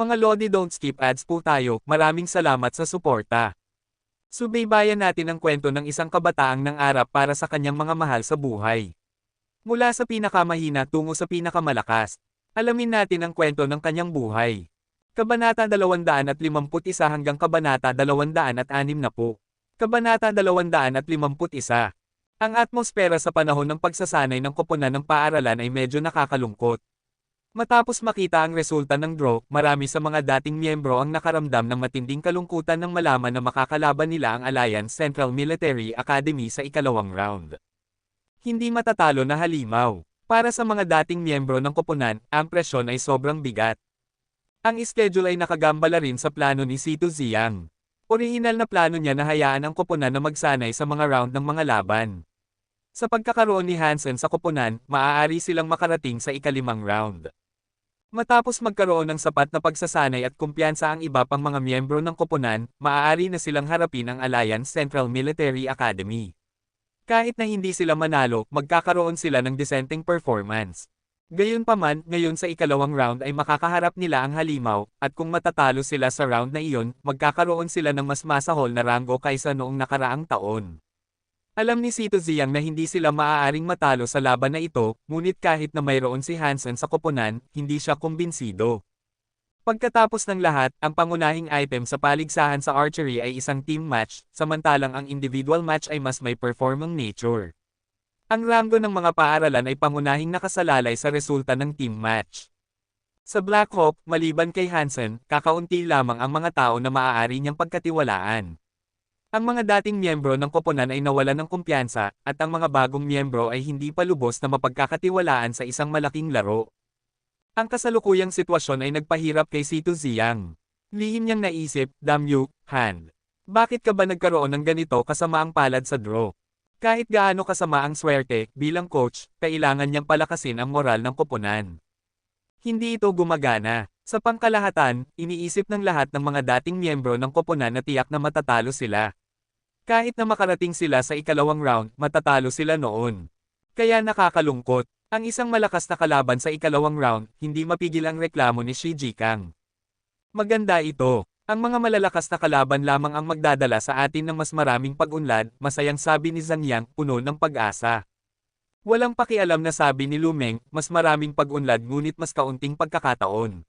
Mga Lodi, don't skip ads po tayo, maraming salamat sa suporta. Subaybayan natin ang kwento ng isang kabataang nangarap para sa kanyang mga mahal sa buhay. Mula sa pinakamahina tungo sa pinakamalakas. Alamin natin ang kwento ng kanyang buhay. Kabanata 251 hanggang Kabanata 260. Kabanata 251. Ang atmosfera sa panahon ng pagsasanay ng koponan ng paaralan ay medyo nakakalungkot. Matapos makita ang resulta ng draw, marami sa mga dating miyembro ang nakaramdam ng matinding kalungkutan nang malaman na makakalaban nila ang Alliance Central Military Academy sa ikalawang round. Hindi matatalo na halimaw. Para sa mga dating miyembro ng koponan, ang presyon ay sobrang bigat. Ang schedule ay nakagambala rin sa plano ni Sito Ziyang. Orihinal na plano niya na hayaan ang koponan na magsanay sa mga round ng mga laban. Sa pagkakaroon ni Hansen sa koponan, maaari silang makarating sa ikalimang round. Matapos magkaroon ng sapat na pagsasanay at kumpiyansa ang iba pang mga miyembro ng koponan, maaari na silang harapin ang Alliance Central Military Academy. Kahit na hindi sila manalo, magkakaroon sila ng disenteng performance. Gayunpaman, ngayon sa ikalawang round ay makakaharap nila ang halimaw, at kung matatalo sila sa round na iyon, magkakaroon sila ng mas masahol na ranggo kaysa noong nakaraang taon. Alam ni Sito Ziyang na hindi sila maaaring matalo sa laban na ito, ngunit kahit na mayroon si Hansen sa koponan, hindi siya kumbinsido. Pagkatapos ng lahat, ang pangunahing item sa paligsahan sa archery ay isang team match, samantalang ang individual match ay mas may performing nature. Ang ranggo ng mga paaralan ay pangunahing nakasalalay sa resulta ng team match. Sa Black Hawk, maliban kay Hansen, kakaunti lamang ang mga tao na maaari niyang pagkatiwalaan. Ang mga dating miyembro ng koponan ay nawalan ng kumpiyansa, at ang mga bagong miyembro ay hindi pa lubos na mapagkakatiwalaan sa isang malaking laro. Ang kasalukuyang sitwasyon ay nagpahirap kay Sito Ziyang. Lihim niyang naisip, damn you, Han. Bakit ka ba nagkaroon ng ganito kasamaang palad sa draw? Kahit gaano kasama ang swerte, bilang coach, kailangan niyang palakasin ang moral ng koponan. Hindi ito gumagana. Sa pangkalahatan, iniisip ng lahat ng mga dating miyembro ng koponan na tiyak na matatalo sila. Kahit na makarating sila sa ikalawang round, matatalo sila noon. Kaya nakakalungkot. Ang isang malakas na kalaban sa ikalawang round, hindi mapigil ang reklamo ni Shi Jikang. Maganda ito. Ang mga malalakas na kalaban lamang ang magdadala sa atin ng mas maraming pag-unlad, masayang sabi ni Zhang Yang, puno ng pag-asa. Walang pakialam na sabi ni Lumeng, mas maraming pag-unlad ngunit mas kaunting pagkakataon.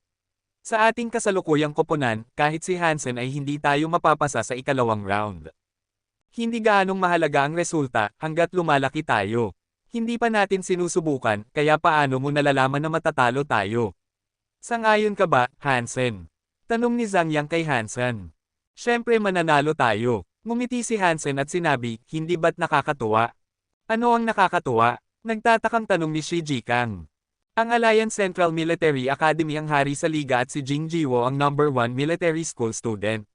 Sa ating kasalukuyang koponan, kahit si Hansen ay hindi tayo mapapasa sa ikalawang round. Hindi gaanong mahalaga ang resulta, hanggat lumalaki tayo. Hindi pa natin sinusubukan, kaya paano mo nalalaman na matatalo tayo? Sang-ayon ka ba, Hansen? Tanong ni Zhang Yang kay Hansen. Siyempre mananalo tayo. Ngumiti si Hansen at sinabi, hindi ba't nakakatuwa? Ano ang nakakatuwa? Nagtatakang tanong ni Shi Jikang. Ang Alliance Central Military Academy ang hari sa liga at si Jing Jiwo ang number 1 military school student.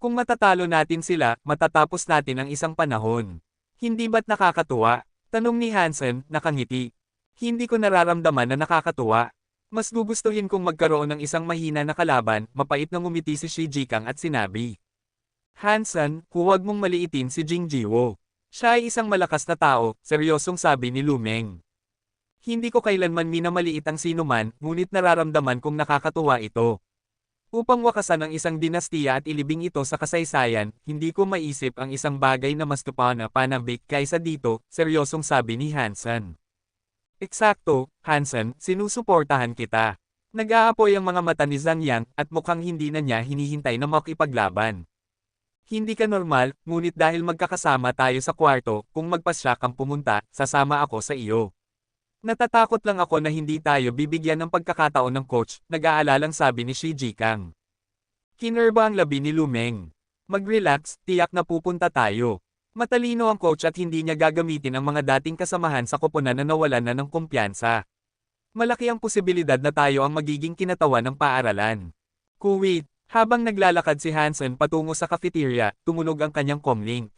Kung matatalo natin sila, matatapos natin ang isang panahon. Hindi ba't nakakatuwa? Tanong ni Hansen, nakangiti. Hindi ko nararamdaman na nakakatuwa. Mas gugustuhin kong magkaroon ng isang mahina na kalaban, mapait na ngumiti si Shi Jikang at sinabi. Hansen, huwag mong maliitin si Jing Jiwo. Siya ay isang malakas na tao, seryosong sabi ni Lumeng. Hindi ko kailanman minamaliit ang sinuman, ngunit nararamdaman kong nakakatuwa ito. Upang wakasan ang isang dinastiya at ilibing ito sa kasaysayan, hindi ko maisip ang isang bagay na mas panabik kaysa dito, seryosong sabi ni Hansen. Eksakto, Hansen, sinusuportahan kita. Nag-aapoy ang mga mata ni Zhang Yang, at mukhang hindi na niya hinihintay na makipaglaban. Hindi ka normal, ngunit dahil magkakasama tayo sa kwarto, kung magpasya kang pumunta, sasama ako sa iyo. Natatakot lang ako na hindi tayo bibigyan ng pagkakataon ng coach, nag-aalalang sabi ni Shi Jikang. Kinerba ang labi ni Lumeng. Mag-relax, tiyak na pupunta tayo. Matalino ang coach at hindi niya gagamitin ang mga dating kasamahan sa koponan na nawalan na ng kumpiyansa. Malaki ang posibilidad na tayo ang magiging kinatawan ng paaralan. Kuwait, habang naglalakad si Hansen patungo sa cafeteria, tumunog ang kanyang comlink.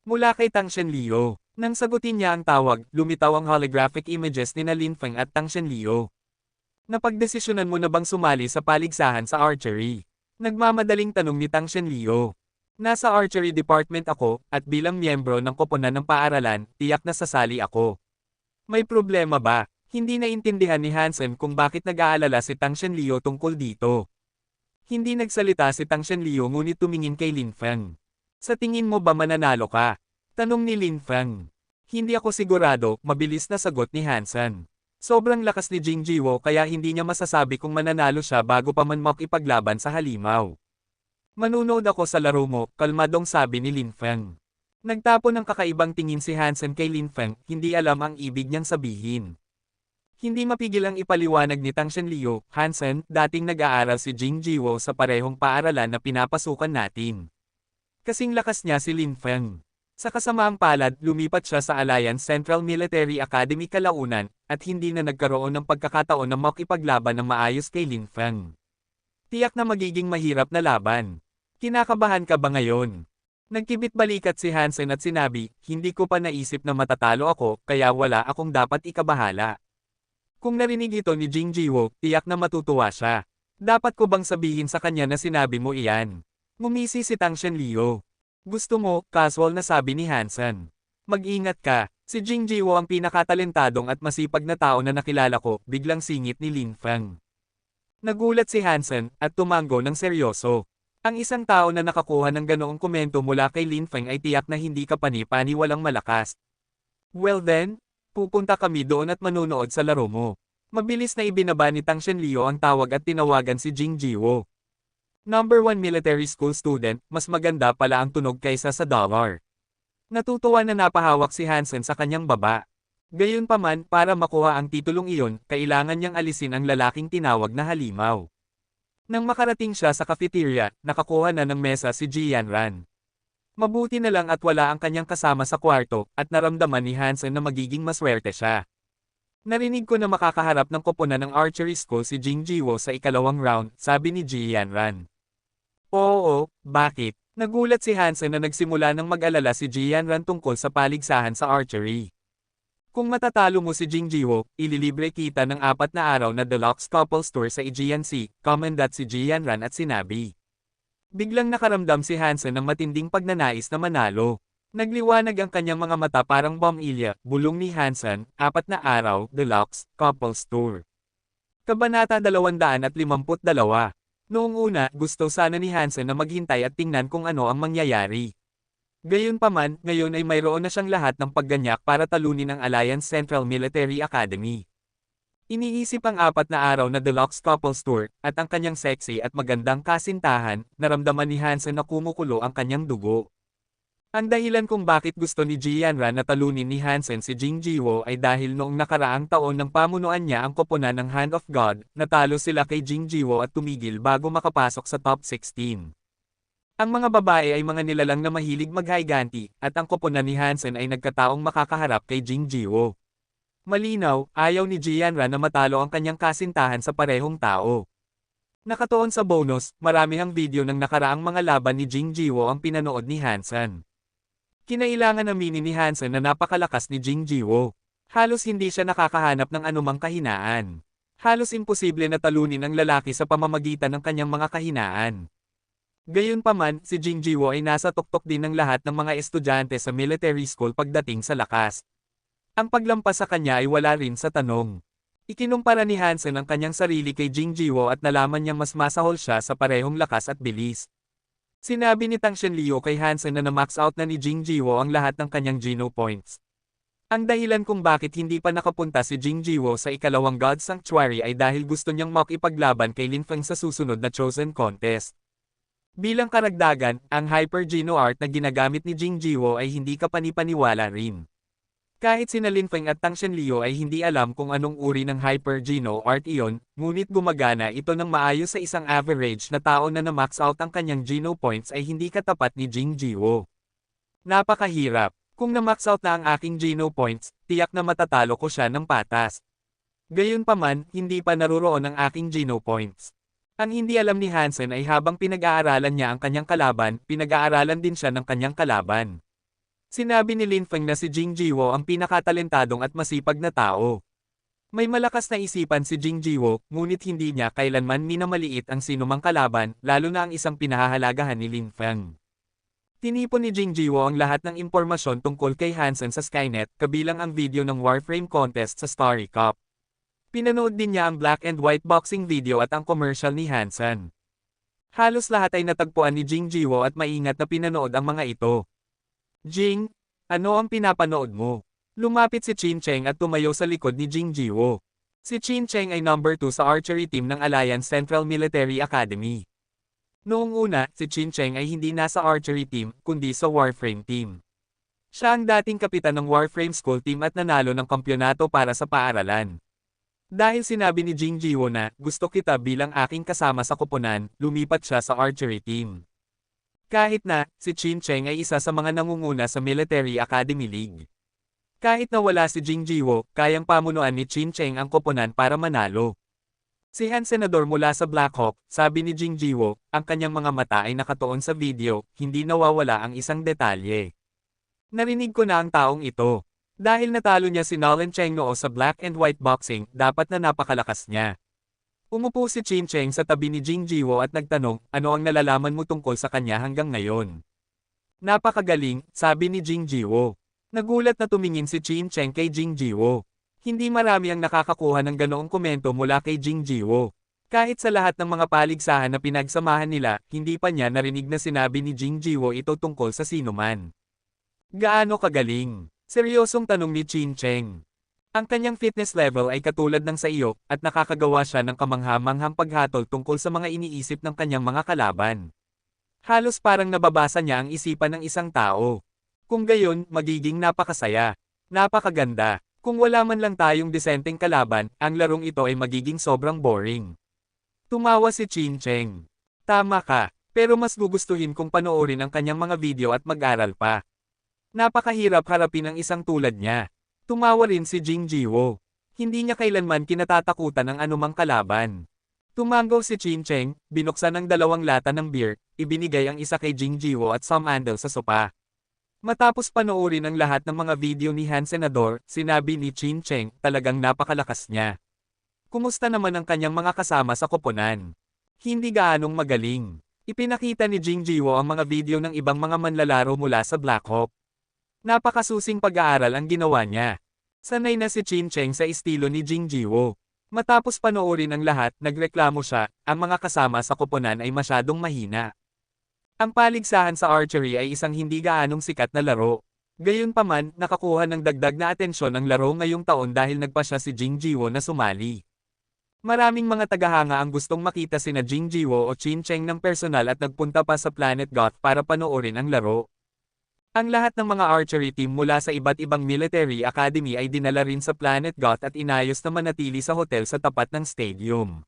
Mula kay Tang Shenleo. Nang sagutin niya ang tawag, lumitaw ang holographic images ni Lin Feng at Tang Shenleo. Napagdesisyonan mo na bang sumali sa paligsahan sa archery? Nagmamadaling tanong ni Tang Shenleo. Nasa archery department ako, at bilang miyembro ng koponan ng paaralan, tiyak na sasali ako. May problema ba? Hindi naintindihan ni Hansen kung bakit nag-aalala si Tang Shenleo tungkol dito. Hindi nagsalita si Tang Shenleo ngunit tumingin kay Lin Feng. Sa tingin mo ba mananalo ka? Tanong ni Lin Feng. Hindi ako sigurado, mabilis na sagot ni Hansen. Sobrang lakas ni Jing Jiwo kaya hindi niya masasabi kung mananalo siya bago pa man makipaglaban sa halimaw. Manunood ako sa laro mo, kalmadong sabi ni Lin Feng. Nagtapon ng kakaibang tingin si Hansen kay Lin Feng, hindi alam ang ibig niyang sabihin. Hindi mapigil ang ipaliwanag ni Tang Shenleo, Hansen, dating nag-aaral si Jing Jiwo sa parehong paaralan na pinapasukan natin. Kasing lakas niya si Lin Feng. Sa kasamaang palad, lumipat siya sa Alliance Central Military Academy kalaunan, at hindi na nagkaroon ng pagkakataon na makipaglaban ng maayos kay Lin Feng. Tiyak na magiging mahirap na laban. Kinakabahan ka ba ngayon? Nagkibit balikat si Hansen at sinabi, hindi ko pa naisip na matatalo ako, kaya wala akong dapat ikabahala. Kung narinig ito ni Jing Jiwo, tiyak na matutuwa siya. Dapat ko bang sabihin sa kanya na sinabi mo iyan? Ngumisi si Tang Shenleo. Gusto mo, casual na sabi ni Hansen. Mag-ingat ka, si Jing Jiwo ang pinakatalentadong at masipag na tao na nakilala ko, biglang singit ni Lin Feng. Nagulat si Hansen, at tumango ng seryoso. Ang isang tao na nakakuha ng ganoong komento mula kay Lin Feng ay tiyak na hindi ka pani-paniwalang malakas. Well then, pupunta kami doon at manunood sa laro mo. Mabilis na ibinaba ni Tang Shenleo ang tawag at tinawagan si Jing Jiwo. Number 1 military school student, mas maganda pala ang tunog kaysa sa dollar. Natutuwa na napahawak si Hansen sa kanyang baba. Gayunpaman, para makuha ang titulong iyon, kailangan niyang alisin ang lalaking tinawag na halimaw. Nang makarating siya sa cafeteria, nakakuha na ng mesa si Jianran. Mabuti na lang at wala ang kanyang kasama sa kwarto, at naramdaman ni Hansen na magiging maswerte siya. Narinig ko na makakaharap ng koponan ng archery school si Jing Jiwo sa ikalawang round, sabi ni Jianran. Oo, bakit? Nagulat si Hansen na nagsimula ng mag-alala si Jianran tungkol sa paligsahan sa archery. Kung matatalo mo si Jing Jiwo, ililibre kita ng 4 na araw na deluxe couples tour sa Aegean Sea, commendat si Jianran at sinabi. Biglang nakaramdam si Hansen ng matinding pagnanais na manalo. Nagliwanag ang kanyang mga mata parang bombilya, bulong ni Hansen, 4 na araw, deluxe, couples tour. Kabanata 252. Noong una, gusto sana ni Hansen na maghintay at tingnan kung ano ang mangyayari. Gayunpaman, ngayon ay mayroon na siyang lahat ng pagganyak para talunin ang Alliance Central Military Academy. Iniisip ang 4 na araw na deluxe couples tour, at ang kanyang sexy at magandang kasintahan, naramdaman ni Hansen na kumukulo ang kanyang dugo. Ang dahilan kung bakit gusto ni Jianran na talunin ni Hansen si Jing Jiwo ay dahil noong nakaraang taon ng pamunuan niya ang koponan ng Hand of God, natalo sila kay Jing Jiwo at tumigil bago makapasok sa top 16. Ang mga babae ay mga nilalang na mahilig maghaiganti, at ang koponan ni Hansen ay nagkataong makakaharap kay Jing Jiwo. Malinaw, ayaw ni Jianran na matalo ang kanyang kasintahan sa parehong tao. Nakatuon sa bonus, marami ang video ng nakaraang mga laban ni Jing Jiwo ang pinanood ni Hansen. Kinailangan aminin ni Hansen na napakalakas ni Jing Jiwo. Halos hindi siya nakakahanap ng anumang kahinaan. Halos imposible na talunin ang lalaki sa pamamagitan ng kanyang mga kahinaan. Gayunpaman, si Jing Jiwo ay nasa tuktok din ng lahat ng mga estudyante sa military school pagdating sa lakas. Ang paglampas sa kanya ay wala rin sa tanong. Ikinumpara ni Hansen ang kanyang sarili kay Jing Jiwo at nalaman niyang mas masahol siya sa parehong lakas at bilis. Sinabi ni Tang Shenleo kay Hansen na na-max out na ni Jing Jiwo ang lahat ng kanyang Geno points. Ang dahilan kung bakit hindi pa nakapunta si Jing Jiwo sa ikalawang God Sanctuary ay dahil gusto niyang makipaglaban kay Lin Feng sa susunod na Chosen Contest. Bilang karagdagan, ang Hyper Geno art na ginagamit ni Jing Jiwo ay hindi kapani-paniwala rin. Kahit sina Lin Feng at Tang Shenleo ay hindi alam kung anong uri ng Hyper Geno art iyon, ngunit gumagana ito ng maayos sa isang average na tao na na-max out ang kanyang Geno points ay hindi katapat ni Jing Jiwo. Napakahirap. Kung na-max out na ang aking Geno points, tiyak na matatalo ko siya ng patas. Gayunpaman, hindi pa naruroon ang aking Geno points. Ang hindi alam ni Hansen ay habang pinag-aaralan niya ang kanyang kalaban, pinag-aaralan din siya ng kanyang kalaban. Sinabi ni Lin Feng na si Jing Jiwo ang pinakatalentadong at masipag na tao. May malakas na isipan si Jing Jiwo, ngunit hindi niya kailanman minamaliit ang sinumang kalaban, lalo na ang isang pinahahalagahan ni Lin Feng. Tinipon ni Jing Jiwo ang lahat ng impormasyon tungkol kay Hansen sa Skynet, kabilang ang video ng Warframe contest sa Starry Cup. Pinanood din niya ang black and white boxing video at ang commercial ni Hansen. Halos lahat ay natagpuan ni Jing Jiwo at maingat na pinanood ang mga ito. Jing, ano ang pinapanood mo? Lumapit si Qin Cheng at tumayo sa likod ni Jing Jiwo. Si Qin Cheng ay number 2 sa archery team ng Alliance Central Military Academy. Noong una, si Qin Cheng ay hindi nasa archery team, kundi sa Warframe team. Siya ang dating kapitan ng Warframe School team at nanalo ng kampyonato para sa paaralan. Dahil sinabi ni Jing Jiwo na, gusto kita bilang aking kasama sa koponan, lumipat siya sa archery team. Kahit na, si Qin Cheng ay isa sa mga nangunguna sa Military Academy League. Kahit na wala si Jing Jiwo, kayang pamunuan ni Qin Cheng ang koponan para manalo. Si Han Senador mula sa Blackhawk, sabi ni Jing Jiwo, ang kanyang mga mata ay nakatuon sa video, hindi nawawala ang isang detalye. Narinig ko na ang taong ito. Dahil natalo niya si Nolan Cheng noo sa black and white boxing, dapat na napakalakas niya. Umupo si Qin Cheng sa tabi ni Jing Jiwo at nagtanong, ano ang nalalaman mo tungkol sa kanya hanggang ngayon? Napakagaling, sabi ni Jing Jiwo. Nagulat na tumingin si Qin Cheng kay Jing Jiwo. Hindi marami ang nakakakuha ng ganoong komento mula kay Jing Jiwo. Kahit sa lahat ng mga paligsahan na pinagsamahan nila, hindi pa niya narinig na sinabi ni Jing Jiwo ito tungkol sa sinuman. Gaano kagaling? Seryosong tanong ni Qin Cheng. Ang kanyang fitness level ay katulad ng sa iyo, at nakakagawa siya ng kamangha-manghang paghatol tungkol sa mga iniisip ng kanyang mga kalaban. Halos parang nababasa niya ang isipan ng isang tao. Kung gayon, magiging napakasaya. Napakaganda. Kung wala man lang tayong disenteng kalaban, ang larong ito ay magiging sobrang boring. Tumawa si Qin Cheng. Tama ka, pero mas gugustuhin kong panoorin ang kanyang mga video at mag-aral pa. Napakahirap harapin ang isang tulad niya. Tumawa rin si Jing Jiwo. Hindi niya kailanman kinatatakutan ang anumang kalaban. Tumango si Qin Cheng, binuksan ang 2 lata ng beer, ibinigay ang isa kay Jing Jiwo at sumandal sa sopa. Matapos panoorin ang lahat ng mga video ni Han Senador, sinabi ni Qin Cheng, talagang napakalakas niya. Kumusta naman ang kanyang mga kasama sa koponan? Hindi gaanong magaling. Ipinakita ni Jing Jiwo ang mga video ng ibang mga manlalaro mula sa Blackhawk. Napakasusing pag-aaral ang ginawa niya. Sanay na si Qin Cheng sa estilo ni Jing Jiwo. Matapos panoorin ang lahat, nagreklamo siya, ang mga kasama sa koponan ay masyadong mahina. Ang paligsahan sa archery ay isang hindi gaanong sikat na laro. Gayunpaman, nakakuha ng dagdag na atensyon ang laro ngayong taon dahil nagpa siya si Jing Jiwo na sumali. Maraming mga tagahanga ang gustong makita sina Jing Jiwo o Qin Cheng ng personal at nagpunta pa sa Planet Goth para panoorin ang laro. Ang lahat ng mga archery team mula sa iba't ibang military academy ay dinala rin sa Planet Goth at inayos na manatili sa hotel sa tapat ng stadium.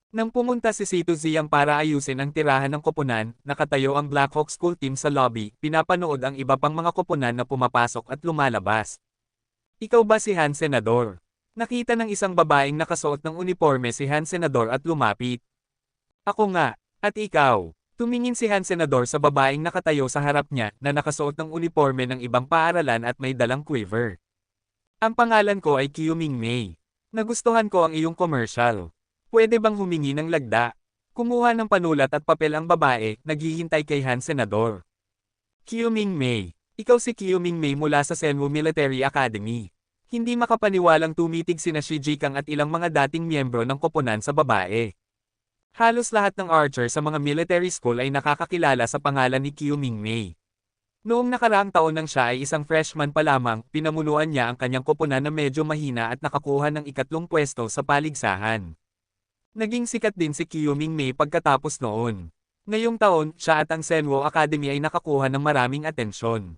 Nang pumunta si Sito Ziyang para ayusin ang tirahan ng koponan, nakatayo ang Blackhawk School team sa lobby, pinapanood ang iba pang mga koponan na pumapasok at lumalabas. Ikaw ba si Han Senador? Nakita ng isang babaeng nakasuot ng uniforme si Han Senador at lumapit. Ako nga, at ikaw? Tumingin si Han Senador sa babaeng nakatayo sa harap niya na nakasuot ng uniforme ng ibang paaralan at may dalang quiver. Ang pangalan ko ay Qiuming Mei. Nagustuhan ko ang iyong commercial. Pwede bang humingi ng lagda? Kumuha ng panulat at papel ang babae, naghihintay kay Han Senador. Qiuming Mei. Ikaw si Qiuming Mei mula sa Senwu Military Academy. Hindi makapaniwalang tumitig sina Shi Jikang at ilang mga dating miyembro ng koponan sa babae. Halos lahat ng archer sa mga military school ay nakakakilala sa pangalan ni Qiuming Mei. Noong nakaraang taon nang siya ay isang freshman pa lamang, pinamunuan niya ang kanyang koponan na medyo mahina at nakakuha ng 3 pwesto sa paligsahan. Naging sikat din si Qiuming Mei pagkatapos noon. Ngayong taon, siya at ang Senwo Academy ay nakakuha ng maraming atensyon.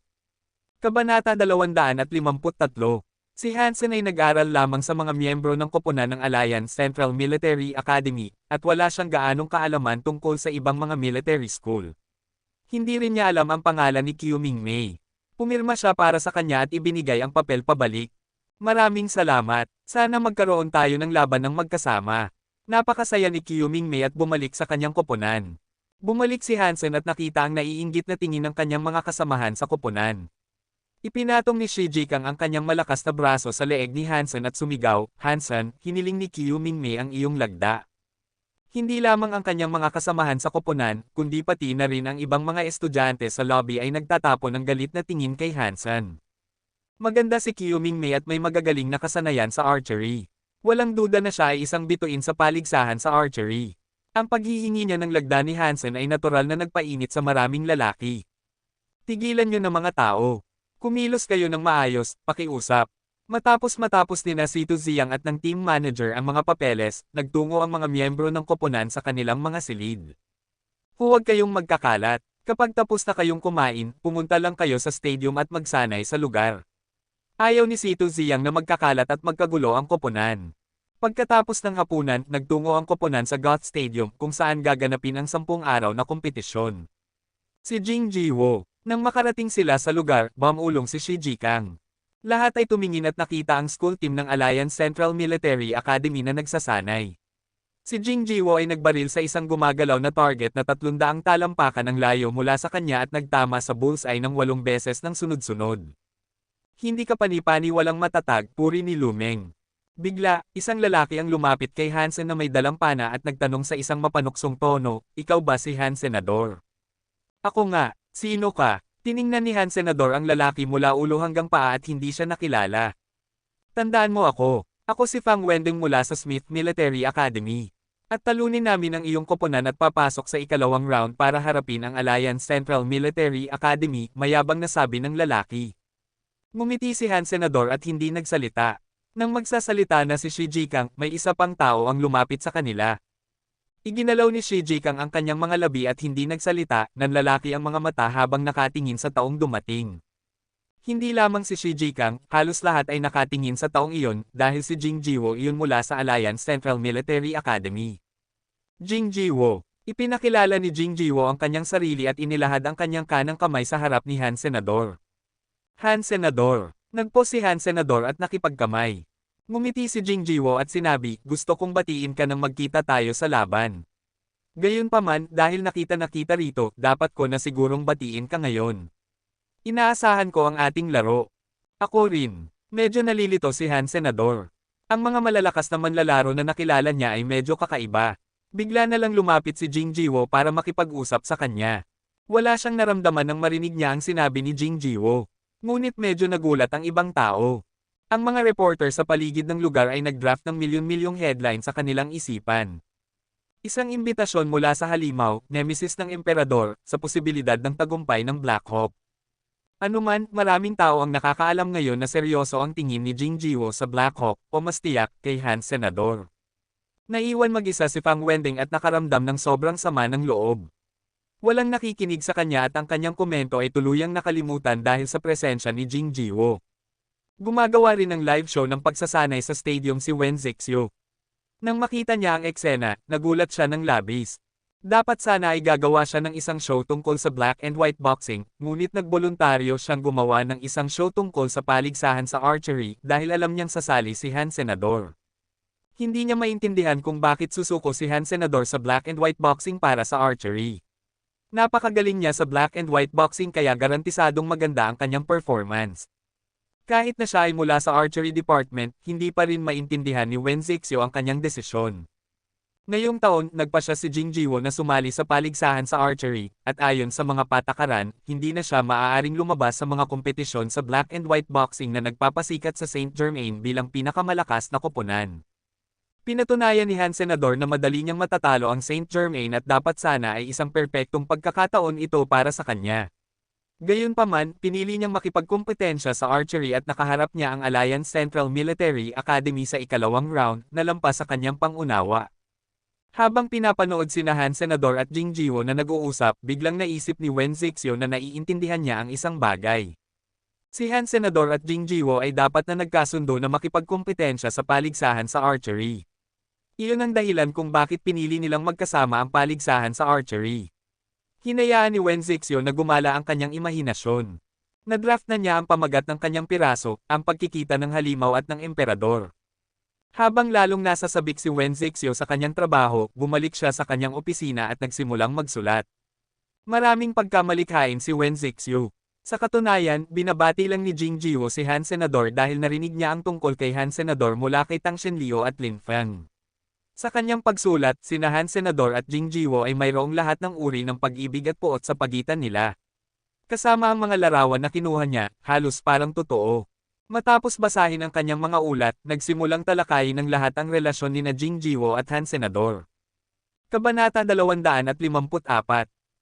Kabanata 253. Si Hansen ay nag-aral lamang sa mga miyembro ng koponan ng Alliance Central Military Academy, at wala siyang gaanong kaalaman tungkol sa ibang mga military school. Hindi rin niya alam ang pangalan ni Qiuming Mei. Pumirma siya para sa kanya at ibinigay ang papel pabalik. Maraming salamat. Sana magkaroon tayo ng laban ng magkasama. Napakasaya ni Qiuming Mei at bumalik sa kanyang koponan. Bumalik si Hansen at nakita ang naiinggit na tingin ng kanyang mga kasamahan sa koponan. Ipinatong ni Shi Jikang ang kanyang malakas na braso sa leeg ni Hansen at sumigaw, Hansen, hiniling ni Qiuming Mei ang iyong lagda. Hindi lamang ang kanyang mga kasamahan sa koponan, kundi pati na rin ang ibang mga estudyante sa lobby ay nagtatapon ng galit na tingin kay Hansen. Maganda si Qiuming Mei at may magagaling na kasanayan sa archery. Walang duda na siya ay isang bituin sa paligsahan sa archery. Ang paghihingi niya ng lagda ni Hansen ay natural na nagpainit sa maraming lalaki. Tigilan niyo ng mga tao. Kumilos kayo ng maayos, pakiusap. Matapos ni na Sito Ziyang at ng team manager ang mga papeles, nagtungo ang mga miyembro ng koponan sa kanilang mga silid. Huwag kayong magkakalat. Kapag tapos na kayong kumain, pumunta lang kayo sa stadium at magsanay sa lugar. Ayaw ni Sito Ziyang na magkakalat at magkagulo ang koponan. Pagkatapos ng hapunan, nagtungo ang koponan sa Goth Stadium kung saan gaganapin ang 10 araw na kompetisyon. Si Jing Jiwo. Nang makarating sila sa lugar, bumulong si Shi Jikang. Lahat ay tumingin at nakita ang school team ng Alliance Central Military Academy na nagsasanay. Si Jing Jiwo ay nagbaril sa isang gumagalaw na target na 300 talampakan ng layo mula sa kanya at nagtama sa bullseye ng 8 beses ng sunod-sunod. Hindi ka panipani walang matatag, puri ni Lumeng. Bigla, isang lalaki ang lumapit kay Hansen na may dalang pana at nagtanong sa isang mapanuksong tono, "Ikaw ba si Han Senador?" "Ako nga, sino ka?" Tiningnan ni Han Senador ang lalaki mula ulo hanggang paa at hindi siya nakilala. "Tandaan mo ako. Ako si Fang Wendeng mula sa Smith Military Academy. At talunin namin ang iyong koponan at papasok sa ikalawang round para harapin ang Alliance Central Military Academy," mayabang na sabi ng lalaki. Ngumiti si Han Senador at hindi nagsalita. Nang magsasalita na si Shi Jikang, may isa pang tao ang lumapit sa kanila. Iginalaw ni Shi Jikang ang kanyang mga labi at hindi nagsalita, nanlalaki ang mga mata habang nakatingin sa taong dumating. Hindi lamang si Shi Jikang, halos lahat ay nakatingin sa taong iyon, dahil si Jing Jiwo iyon mula sa Alliance Central Military Academy. Jing Jiwo. Ipinakilala ni Jing Jiwo ang kanyang sarili at inilahad ang kanyang kanang kamay sa harap ni Han Senador. Han Senador. Nagpos si Han Senador at nakipagkamay. Ngumiti si Jing Jiwo at sinabi, "Gusto kong batiin ka nang magkita tayo sa laban. Gayunpaman, dahil nakita rito, dapat ko na sigurong batiin ka ngayon. Inaasahan ko ang ating laro." "Ako rin." Medyo nalilito si Han Senador. Ang mga malalakas na manlalaro na nakilala niya ay medyo kakaiba. Bigla na lang lumapit si Jing Jiwo para makipag-usap sa kanya. Wala siyang naramdaman nang marinig niya ang sinabi ni Jing Jiwo. Ngunit medyo nagulat ang ibang tao. Ang mga reporter sa paligid ng lugar ay nag-draft ng milyon-milyong headline sa kanilang isipan. Isang imbitasyon mula sa halimaw, nemesis ng emperador, sa posibilidad ng tagumpay ng Black Hawk. Anuman, maraming tao ang nakakaalam ngayon na seryoso ang tingin ni Jing Jiwo sa Black Hawk, o mas tiyak, kay Han Senador. Naiwan mag-isa si Fang Wendeng at nakaramdam ng sobrang sama ng loob. Walang nakikinig sa kanya at ang kanyang komento ay tuluyang nakalimutan dahil sa presensya ni Jing Jiwo. Gumagawa rin ng live show ng pagsasanay sa stadium si Wen Zixu. Nang makita niya ang eksena, nagulat siya ng labis. Dapat sana ay gagawa siya ng isang show tungkol sa black and white boxing, ngunit nagboluntaryo siyang gumawa ng isang show tungkol sa paligsahan sa archery dahil alam niyang sasali si Han Senador. Hindi niya maintindihan kung bakit susuko si Han Senador sa black and white boxing para sa archery. Napakagaling niya sa black and white boxing kaya garantisadong maganda ang kanyang performance. Kahit na siya ay mula sa archery department, hindi pa rin maintindihan ni Wen Zixu ang kanyang desisyon. Ngayong taon, nagpasya si Jing Jiwo na sumali sa paligsahan sa archery, at ayon sa mga patakaran, hindi na siya maaaring lumabas sa mga kompetisyon sa black and white boxing na nagpapasikat sa Saint Germain bilang pinakamalakas na koponan. Pinatunayan ni Han Senador na madali niyang matatalo ang Saint Germain at dapat sana ay isang perpektong pagkakataon ito para sa kanya. Gayunpaman, pinili niyang makipagkompetensya sa archery at nakaharap niya ang Alliance Central Military Academy sa ikalawang round, na lampas sa kanyang pangunawa. Habang pinapanood sina Han Senador at Jing Jiwo na nag-uusap, biglang naisip ni Wen Zixu na naiintindihan niya ang isang bagay. Si Han Senador at Jing Jiwo ay dapat na nagkasundo na makipagkompetensya sa paligsahan sa archery. Iyon ang dahilan kung bakit pinili nilang magkasama ang paligsahan sa archery. Hinayaan ni Wen Zixu na gumala ang kanyang imahinasyon. Nadraft na niya ang pamagat ng kanyang piraso, ang pagkikita ng halimaw at ng emperador. Habang lalong nasasabik si Wen Zixu sa kanyang trabaho, bumalik siya sa kanyang opisina at nagsimulang magsulat. Maraming pagkamalikhain si Wen Zixu. Sa katunayan, binabati lang ni Jing Jiwo si Han Senador dahil narinig niya ang tungkol kay Han Senador mula kay Tang Shenliu at Lin Feng. Sa kanyang pagsulat, sina Han Senador at Jing Jiwo ay mayroong lahat ng uri ng pag-ibig at puot sa pagitan nila. Kasama ang mga larawan na kinuha niya, halos parang totoo. Matapos basahin ang kanyang mga ulat, nagsimulang talakayin ng lahat ang relasyon ni na Jing Jiwo at Han Senador. Kabanata 254.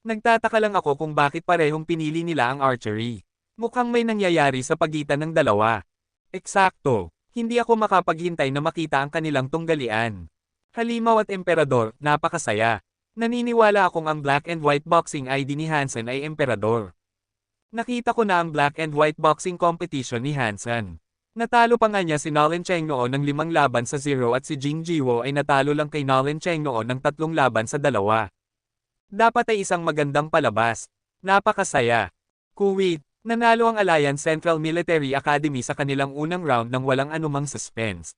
Nagtataka lang ako kung bakit parehong pinili nila ang archery. Mukhang may nangyayari sa pagitan ng dalawa. Eksakto. Hindi ako makapaghintay na makita ang kanilang tunggalian. Halimaw at Emperador, napakasaya. Naniniwala akong ang black and white boxing ID ni Hansen ay Emperador. Nakita ko na ang black and white boxing competition ni Hansen. Natalo pa nga niya si Nolan Cheng noon ng 5 laban sa 0 at si Jing Jiwo ay natalo lang kay Nolan Cheng noon ng 3 laban sa 2. Dapat ay isang magandang palabas. Napakasaya. Kuwait, nanalo ang Alliance Central Military Academy sa kanilang unang round ng walang anumang suspense.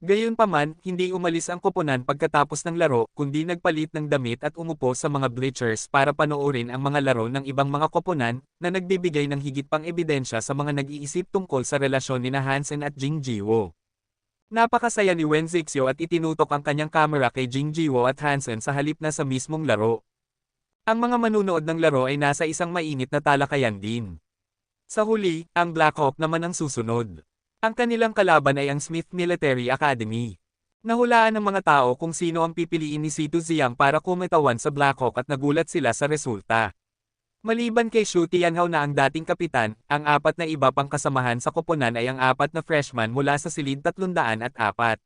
Gayunpaman, hindi umalis ang koponan pagkatapos ng laro kundi nagpalit ng damit at umupo sa mga bleachers para panoorin ang mga laro ng ibang mga koponan na nagbibigay ng higit pang ebidensya sa mga nag-iisip tungkol sa relasyon ni Hansen at Jing Jiwo. Napakasaya ni Wen Zixio at itinutok ang kanyang kamera kay Jing Jiwo at Hansen sa halip na sa mismong laro. Ang mga manunood ng laro ay nasa isang mainit na talakayan din. Sa huli, ang Black Hawk naman ang susunod. Ang kanilang kalaban ay ang Smith Military Academy. Nahulaan ng mga tao kung sino ang pipiliin ni Sito Ziyang para kumitawan sa Black Hawk at nagulat sila sa resulta. Maliban kay Xu Tianhao na ang dating kapitan, ang 4 na iba pang kasamahan sa koponan ay ang 4 na freshman mula sa silid 304.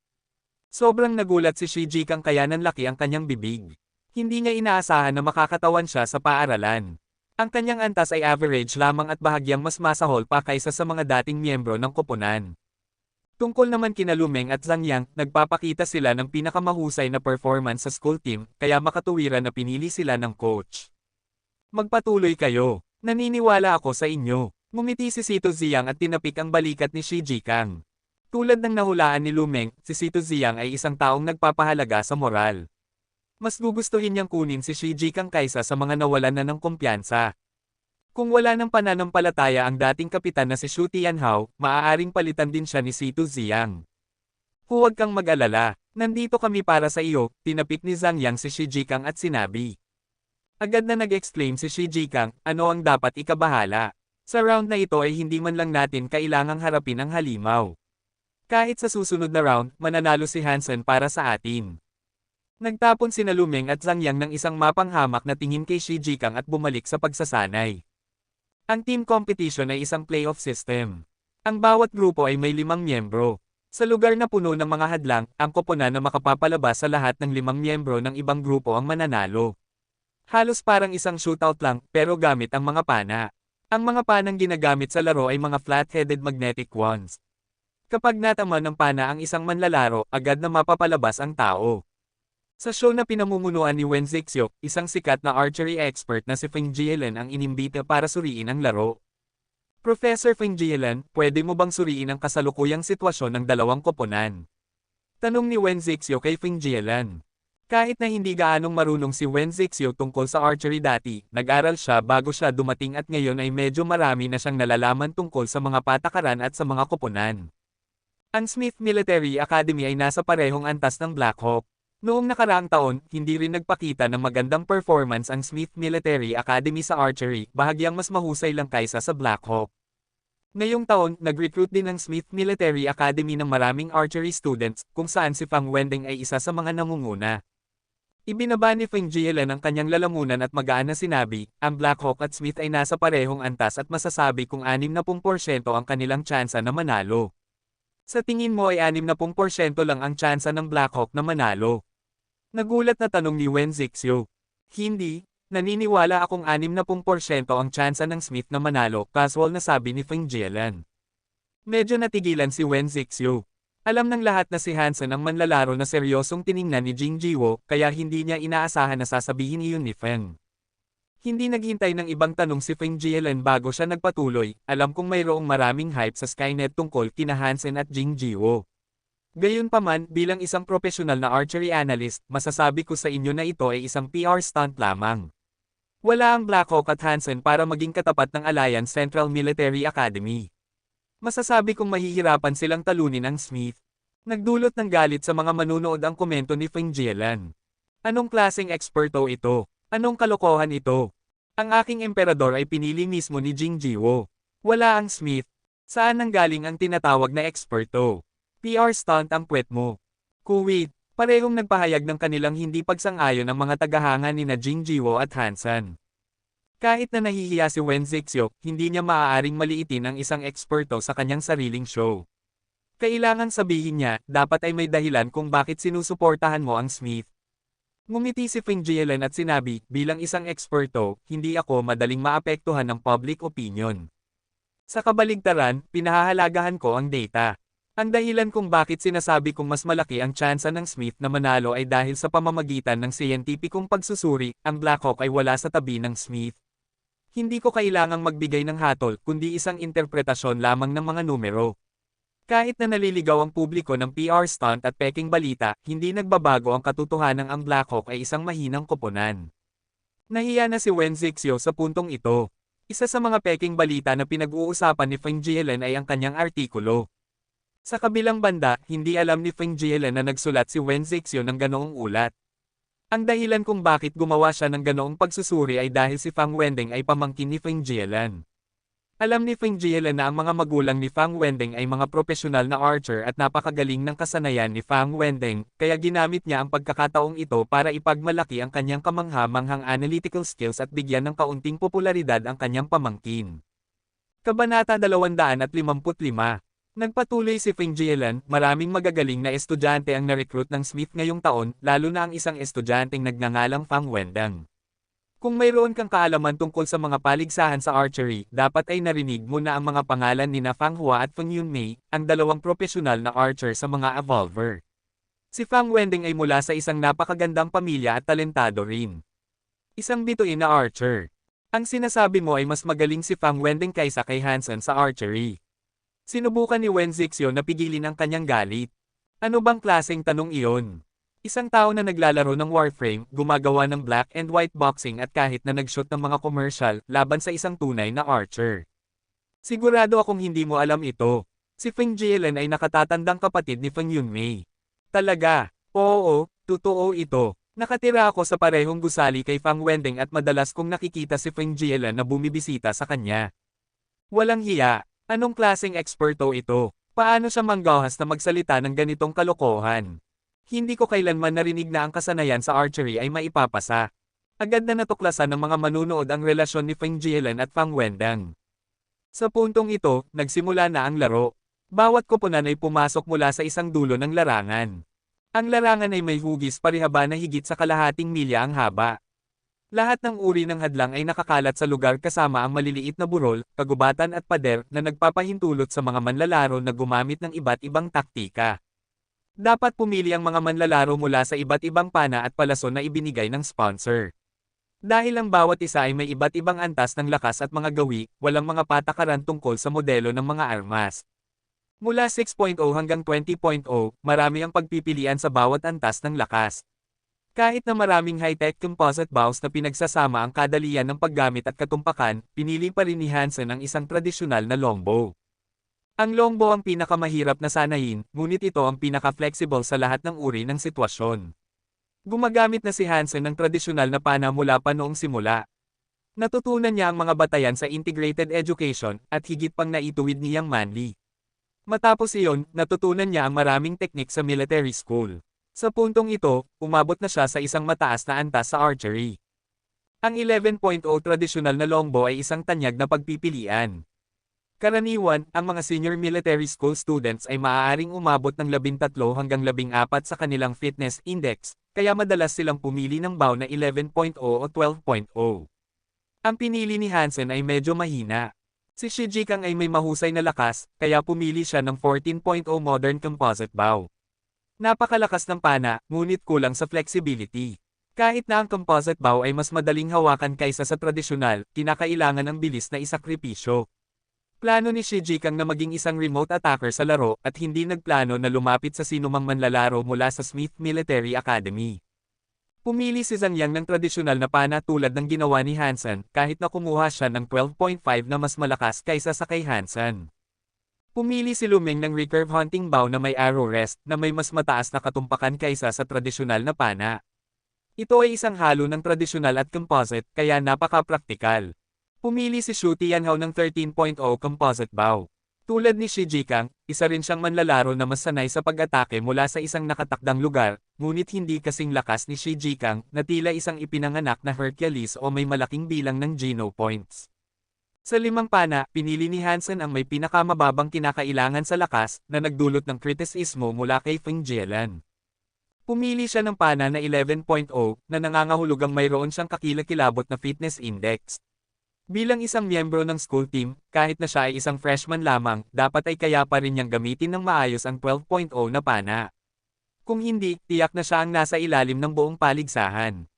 Sobrang nagulat si Shi Jikang kaya nanlaki ang kanyang bibig. Hindi niya inaasahan na makakatawan siya sa paaralan. Ang kanyang antas ay average lamang at bahagyang mas masahol pa kaysa sa mga dating miyembro ng koponan. Tungkol naman kina Lumeng at Zhang Yang, nagpapakita sila ng pinakamahusay na performance sa school team, kaya makatuwiran na pinili sila ng coach. Magpatuloy kayo. Naniniwala ako sa inyo. Ngumiti si Sito Ziyang at tinapik ang balikat ni Shi Jikang. Tulad ng nahulaan ni Lumeng, si Sito Ziyang ay isang taong nagpapahalaga sa moral. Mas gugustuhin niyang kunin si Shi Jikang kaysa sa mga nawalan na ng kumpiyansa. Kung wala ng pananampalataya ang dating kapitan na si Xu Tianhao, maaaring palitan din siya ni Sito Ziyang. Huwag kang mag-alala, nandito kami para sa iyo, tinapik ni Zhang Yang si Shi Jikang at sinabi. Agad na nag-exclaim si Shi Jikang, ano ang dapat ikabahala? Sa round na ito ay hindi man lang natin kailangang harapin ang halimaw. Kahit sa susunod na round, mananalo si Hansen para sa atin. Nagtapon sina Lumeng at Zhang Yang ng isang mapanghamak na tingin kay Shi Jikang at bumalik sa pagsasanay. Ang team competition ay isang playoff system. Ang bawat grupo ay may 5 miyembro. Sa lugar na puno ng mga hadlang, ang koponan na makapapalabas sa lahat ng 5 miyembro ng ibang grupo ang mananalo. Halos parang isang shootout lang, pero gamit ang mga pana. Ang mga panang ginagamit sa laro ay mga flat-headed magnetic wands. Kapag natama ng pana ang isang manlalaro, agad na mapapalabas ang tao. Sa show na pinamumunuan ni Wen Zixio, isang sikat na archery expert na si Feng Jielen ang inimbita para suriin ang laro. Professor Feng Jielen, pwede mo bang suriin ang kasalukuyang sitwasyon ng dalawang koponan? Tanong ni Wen Zixio kay Feng Jielen. Kahit na hindi gaanong marunong si Wen Zixio tungkol sa archery dati, nag-aral siya bago siya dumating at ngayon ay medyo marami na siyang nalalaman tungkol sa mga patakaran at sa mga koponan. Ang Smith Military Academy ay nasa parehong antas ng Black Hawk. Noong nakaraang taon, hindi rin nagpakita ng magandang performance ang Smith Military Academy sa archery, bahagyang mas mahusay lang kaysa sa Black Hawk. Ngayong taon, nag-recruit din ng Smith Military Academy ng maraming archery students, kung saan si Fang Wendeng ay isa sa mga nangunguna. Ibinaba ni Feng Jielen ang kanyang lalamunan at magaan na sinabi, ang Black Hawk at Smith ay nasa parehong antas at masasabi kung 60% ang kanilang tsansa na manalo. Sa tingin mo ay 60% lang ang tsansa ng Black Hawk na manalo? Nagulat na tanong ni Wen Zixio. Hindi, naniniwala akong 60% ang tsansa ng Smith na manalo, casual na sabi ni Feng Jielen. Medyo natigilan si Wen Zixio. Alam ng lahat na si Hansen ang manlalaro na seryosong tiningnan ni Jing Jiwo, kaya hindi niya inaasahan na sasabihin iyon ni Feng. Hindi naghintay ng ibang tanong si Feng Jielen bago siya nagpatuloy, alam kong mayroong maraming hype sa Skynet tungkol kina Hansen at Jing Jiwo. Gayunpaman, bilang isang profesional na archery analyst, masasabi ko sa inyo na ito ay isang PR stunt lamang. Wala ang Black Hawk at Hansen para maging katapat ng Alliance Central Military Academy. Masasabi kong mahihirapan silang talunin ang Smith. Nagdulot ng galit sa mga manunood ang komento ni Feng Jielen. Anong klaseng eksperto ito? Anong kalokohan ito? Ang aking emperador ay pinili mismo ni Jing Jiwo. Wala ang Smith. Saan nanggaling ang tinatawag na eksperto? PR stunt ang puwet mo. Kuwait, Parehong nagpahayag ng kanilang hindi pagsang-ayon ang mga tagahanga nina Jing Jiwo at Hansen. Kahit na nahihiya si Wen Zixio, hindi niya maaaring maliitin ang isang eksperto sa kanyang sariling show. Kailangan sabihin niya, dapat ay may dahilan kung bakit sinusuportahan mo ang Smith. Ngumiti si Feng Jielen at sinabi, bilang isang eksperto, hindi ako madaling maapektuhan ng public opinion. Sa kabaligtaran, pinahahalagahan ko ang data. Ang dahilan kung bakit sinasabi kong mas malaki ang tsansa ng Smith na manalo ay dahil sa pamamagitan ng siyentipikong pagsusuri, ang Blackhawk ay wala sa tabi ng Smith. Hindi ko kailangang magbigay ng hatol kundi isang interpretasyon lamang ng mga numero. Kahit na naliligaw ang publiko ng PR stunt at peking balita, hindi nagbabago ang katotohanang ang Blackhawk ay isang mahinang koponan. Nahiya na si Wen Zixio sa puntong ito. Isa sa mga peking balita na pinag-uusapan ni Feng Jielen ay ang kanyang artikulo. Sa kabilang banda, hindi alam ni Feng Jielen na nagsulat si Wen Zixio ng ganoong ulat. Ang dahilan kung bakit gumawa siya ng ganoong pagsusuri ay dahil si Fang Wendeng ay pamangkin ni Feng Jielen. Alam ni Feng Jielen na ang mga magulang ni Fang Wendeng ay mga profesional na archer at napakagaling ng kasanayan ni Fang Wendeng, kaya ginamit niya ang pagkakataong ito para ipagmalaki ang kanyang kamangha-manghang analytical skills at bigyan ng kaunting popularidad ang kanyang pamangkin. Kabanata 255. Nagpatuloy si Feng Jielen, maraming magagaling na estudyante ang na-recruit ng Smith ngayong taon, lalo na ang isang estudyanteng nagngangalang Fang Wendeng. Kung mayroon kang kaalaman tungkol sa mga paligsahan sa archery, dapat ay narinig mo na ang mga pangalan ni Fang Hua at Feng Yunmei, ang dalawang profesional na archer sa mga evolver. Si Fang Wendeng ay mula sa isang napakagandang pamilya at talentado rin. Isang bituin na archer. Ang sinasabi mo ay mas magaling si Fang Wendeng kaysa kay Hansen sa archery. Sinubukan ni Wen Zixio na pigilin ang kanyang galit. Ano bang klaseng tanong iyon? Isang tao na naglalaro ng Warframe, gumagawa ng black and white boxing at kahit na nag-shoot ng mga commercial, laban sa isang tunay na archer. Sigurado akong hindi mo alam ito. Si Feng Jielen ay nakatatandang kapatid ni Feng Yunmei. Talaga? Oo, totoo ito. Nakatira ako sa parehong gusali kay Fang Wendeng at madalas kong nakikita si Feng Jielen na bumibisita sa kanya. Walang hiya. Anong klaseng eksperto ito? Paano siya manggahas na magsalita ng ganitong kalokohan? Hindi ko kailanman narinig na ang kasanayan sa archery ay maipapasa. Agad na natuklasan ng mga manunood ang relasyon ni Feng Jielen at Fang Wendeng. Sa puntong ito, nagsimula na ang laro. Bawat koponan ay pumasok mula sa isang dulo ng larangan. Ang larangan ay may hugis parihaba na higit sa kalahating milya ang haba. Lahat ng uri ng hadlang ay nakakalat sa lugar kasama ang maliliit na burol, kagubatan at pader na nagpapahintulot sa mga manlalaro na gumamit ng iba't ibang taktika. Dapat pumili ang mga manlalaro mula sa iba't ibang pana at palason na ibinigay ng sponsor. Dahil ang bawat isa ay may iba't ibang antas ng lakas at mga gawi, walang mga patakaran tungkol sa modelo ng mga armas. Mula 6.0 hanggang 20.0, marami ang pagpipilian sa bawat antas ng lakas. Kahit na maraming high-tech composite bows na pinagsasama ang kadalian ng paggamit at katumpakan, pinili pa rin ni Hansen ang isang tradisyonal na longbow. Ang longbow ang pinakamahirap na sanayin, ngunit ito ang pinaka-flexible sa lahat ng uri ng sitwasyon. Gumagamit na si Hansen ng tradisyonal na pana mula pa noong simula. Natutunan niya ang mga batayan sa integrated education, at higit pang naituwid niyang manly. Matapos iyon, natutunan niya ang maraming teknik sa military school. Sa puntong ito, umabot na siya sa isang mataas na antas sa archery. Ang 11.0 tradisyonal na longbow ay isang tanyag na pagpipilian. Karaniwan, ang mga senior military school students ay maaaring umabot ng 13 hanggang 14 sa kanilang fitness index, kaya madalas silang pumili ng bow na 11.0 o 12.0. Ang pinili ni Hansen ay medyo mahina. Si Shi Jikang ay may mahusay na lakas, kaya pumili siya ng 14.0 modern composite bow. Napakalakas ng pana, ngunit kulang sa flexibility. Kahit na ang composite bow ay mas madaling hawakan kaysa sa tradisyonal, kinakailangan ng bilis na isakripisyo. Plano ni Shi Jikang na maging isang remote attacker sa laro at hindi nagplano na lumapit sa sinumang manlalaro mula sa Smith Military Academy. Pumili si Zhang Yang ng tradisyonal na pana tulad ng ginawa ni Hansen, kahit na kumuha siya ng 12.5 na mas malakas kaysa sa kay Hansen. Pumili si Lumeng ng recurve hunting bow na may arrow rest na may mas mataas na katumpakan kaysa sa tradisyonal na pana. Ito ay isang halo ng tradisyonal at composite, kaya napaka-praktikal. Pumili si Shu Tianhao ng 13.0 composite bow. Tulad ni Shi Jikang, isa rin siyang manlalaro na mas sanay sa pag-atake mula sa isang nakatakdang lugar, ngunit hindi kasing lakas ni Shi Jikang na tila isang ipinanganak na Hercules o may malaking bilang ng Geno points. Sa limang pana, pinili ni Hansen ang may pinakamababang kinakailangan sa lakas na nagdulot ng kritisismo mula kay Feng Jielan. Pumili siya ng pana na 11.0 na nangangahulugang mayroon siyang kakilakilabot na fitness index. Bilang isang miyembro ng school team, kahit na siya ay isang freshman lamang, dapat ay kaya pa rin niyang gamitin ng maayos ang 12.0 na pana. Kung hindi, tiyak na siya ang nasa ilalim ng buong paligsahan.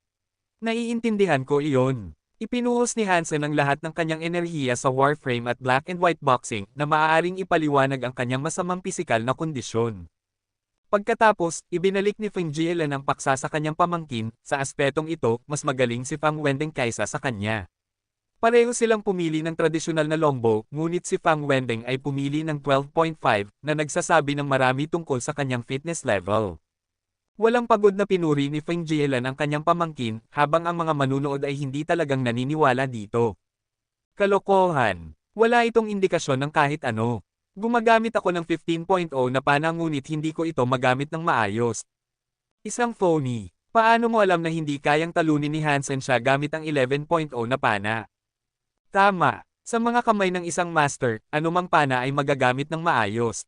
Naiintindihan ko iyon. Ipinuhos ni Hansen ang lahat ng kanyang enerhiya sa Warframe at Black and White Boxing na maaaring ipaliwanag ang kanyang masamang pisikal na kondisyon. Pagkatapos, ibinalik ni Feng Jielan ang paksa sa kanyang pamangkin, sa aspetong ito, mas magaling si Fang Wendeng kaysa sa kanya. Pareho silang pumili ng tradisyonal na longbow, ngunit si Fang Wendeng ay pumili ng 12.5 na nagsasabi ng marami tungkol sa kanyang fitness level. Walang pagod na pinuri ni Feng Jielan ang kanyang pamangkin, habang ang mga manunood ay hindi talagang naniniwala dito. Kalokohan. Wala itong indikasyon ng kahit ano. Gumagamit ako ng 15.0 na pana ngunit hindi ko ito magamit ng maayos. Isang phony. Paano mo alam na hindi kayang talunin ni Hansen siya gamit ang 11.0 na pana? Tama. Sa mga kamay ng isang master, anumang pana ay magagamit ng maayos.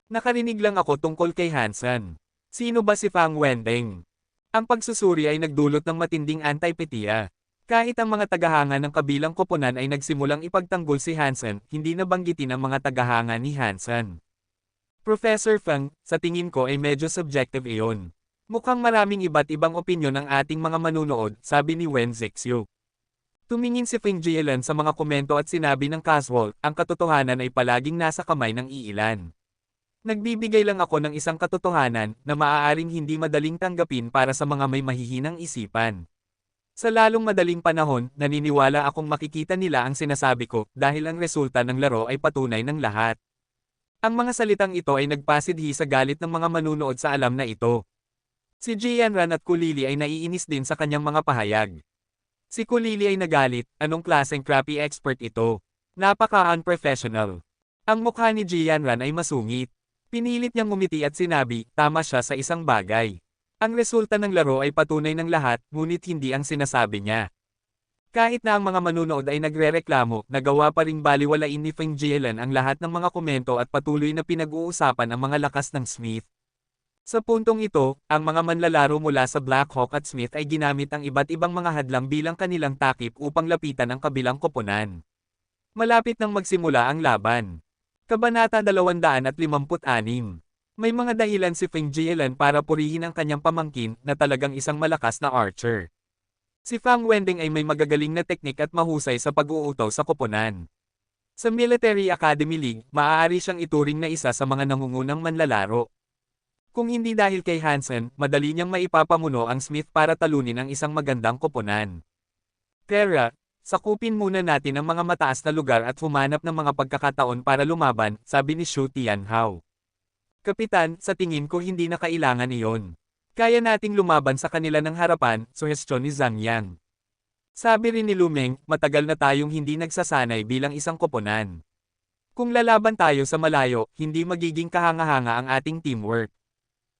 Nakarinig lang ako tungkol kay Hansen. Sino ba si Fang Wendeng? Ang pagsusuri ay nagdulot ng matinding antipatiya. Kahit ang mga tagahanga ng kabilang koponan ay nagsimulang ipagtanggol si Hansen, hindi nabanggitin ang mga tagahanga ni Hansen. Professor Fang, sa tingin ko ay medyo subjective iyon. Mukhang maraming iba't ibang opinyon ang ating mga manunood, sabi ni Wen Zixu. Tumingin si Feng Jielan sa mga komento at sinabi ng casual, ang katotohanan ay palaging nasa kamay ng iilan. Nagbibigay lang ako ng isang katotohanan na maaaring hindi madaling tanggapin para sa mga may mahihinang isipan. Sa lalong madaling panahon, naniniwala akong makikita nila ang sinasabi ko dahil ang resulta ng laro ay patunay ng lahat. Ang mga salitang ito ay nagpasidhi sa galit ng mga manunood sa alam na ito. Si Jianran at Kulili ay naiinis din sa kanyang mga pahayag. Si Kulili ay nagalit, anong klaseng crappy expert ito? Napaka-unprofessional. Ang mukha ni Jianran ay masungit. Pinilit niyang ngumiti at sinabi, tama siya sa isang bagay. Ang resulta ng laro ay patunay ng lahat, ngunit hindi ang sinasabi niya. Kahit na ang mga manunood ay nagrereklamo, nagawa pa ring baliwalain ni Feng Jielan ang lahat ng mga komento at patuloy na pinag-uusapan ang mga lakas ng Smith. Sa puntong ito, ang mga manlalaro mula sa Black Hawk at Smith ay ginamit ang iba't ibang mga hadlang bilang kanilang takip upang lapitan ang kabilang koponan. Malapit nang magsimula ang laban. Kabanata 256. May mga dahilan si Feng Jielan para purihin ang kanyang pamangkin na talagang isang malakas na archer. Si Fang Wendeng ay may magagaling na teknik at mahusay sa pag-uutaw sa koponan. Sa Military Academy League, maaari siyang ituring na isa sa mga nangungunang manlalaro. Kung hindi dahil kay Hansen, madali niyang maipapamuno ang Smith para talunin ang isang magandang koponan. Tara, sakupin muna natin ang mga mataas na lugar at humanap ng mga pagkakataon para lumaban, sabi ni Xu Tianhao. Kapitan, sa tingin ko hindi na kailangan iyon. Kaya nating lumaban sa kanila ng harapan, suhestyon ni Zhang Yang. Sabi rin ni Lumeng, matagal na tayong hindi nagsasanay bilang isang koponan. Kung lalaban tayo sa malayo, hindi magiging kahanga-hanga ang ating teamwork.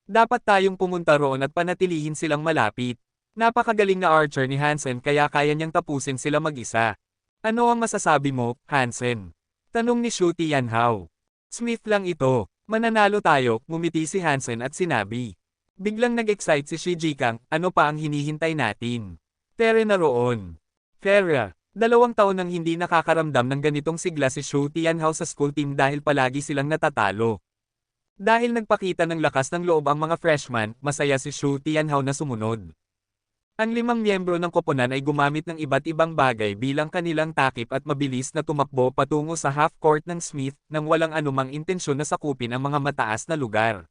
Dapat tayong pumunta roon at panatilihin silang malapit. Napakagaling na archer ni Hansen kaya kaya niyang tapusin sila mag-isa. Ano ang masasabi mo, Hansen? Tanong ni Xu Tianhao. Smith lang ito. Mananalo tayo, ngumiti si Hansen at sinabi. Biglang nag-excite si Shi Jikang, ano pa ang hinihintay natin? Tere na roon. Tara, 2 taon nang hindi nakakaramdam ng ganitong sigla si Xu Tianhao sa school team dahil palagi silang natatalo. Dahil nagpakita ng lakas ng loob ang mga freshman, masaya si Xu Tianhao na sumunod. Ang 5 miyembro ng koponan ay gumamit ng iba't ibang bagay bilang kanilang takip at mabilis na tumakbo patungo sa half-court ng Smith nang walang anumang intensyon na sakupin ang mga mataas na lugar.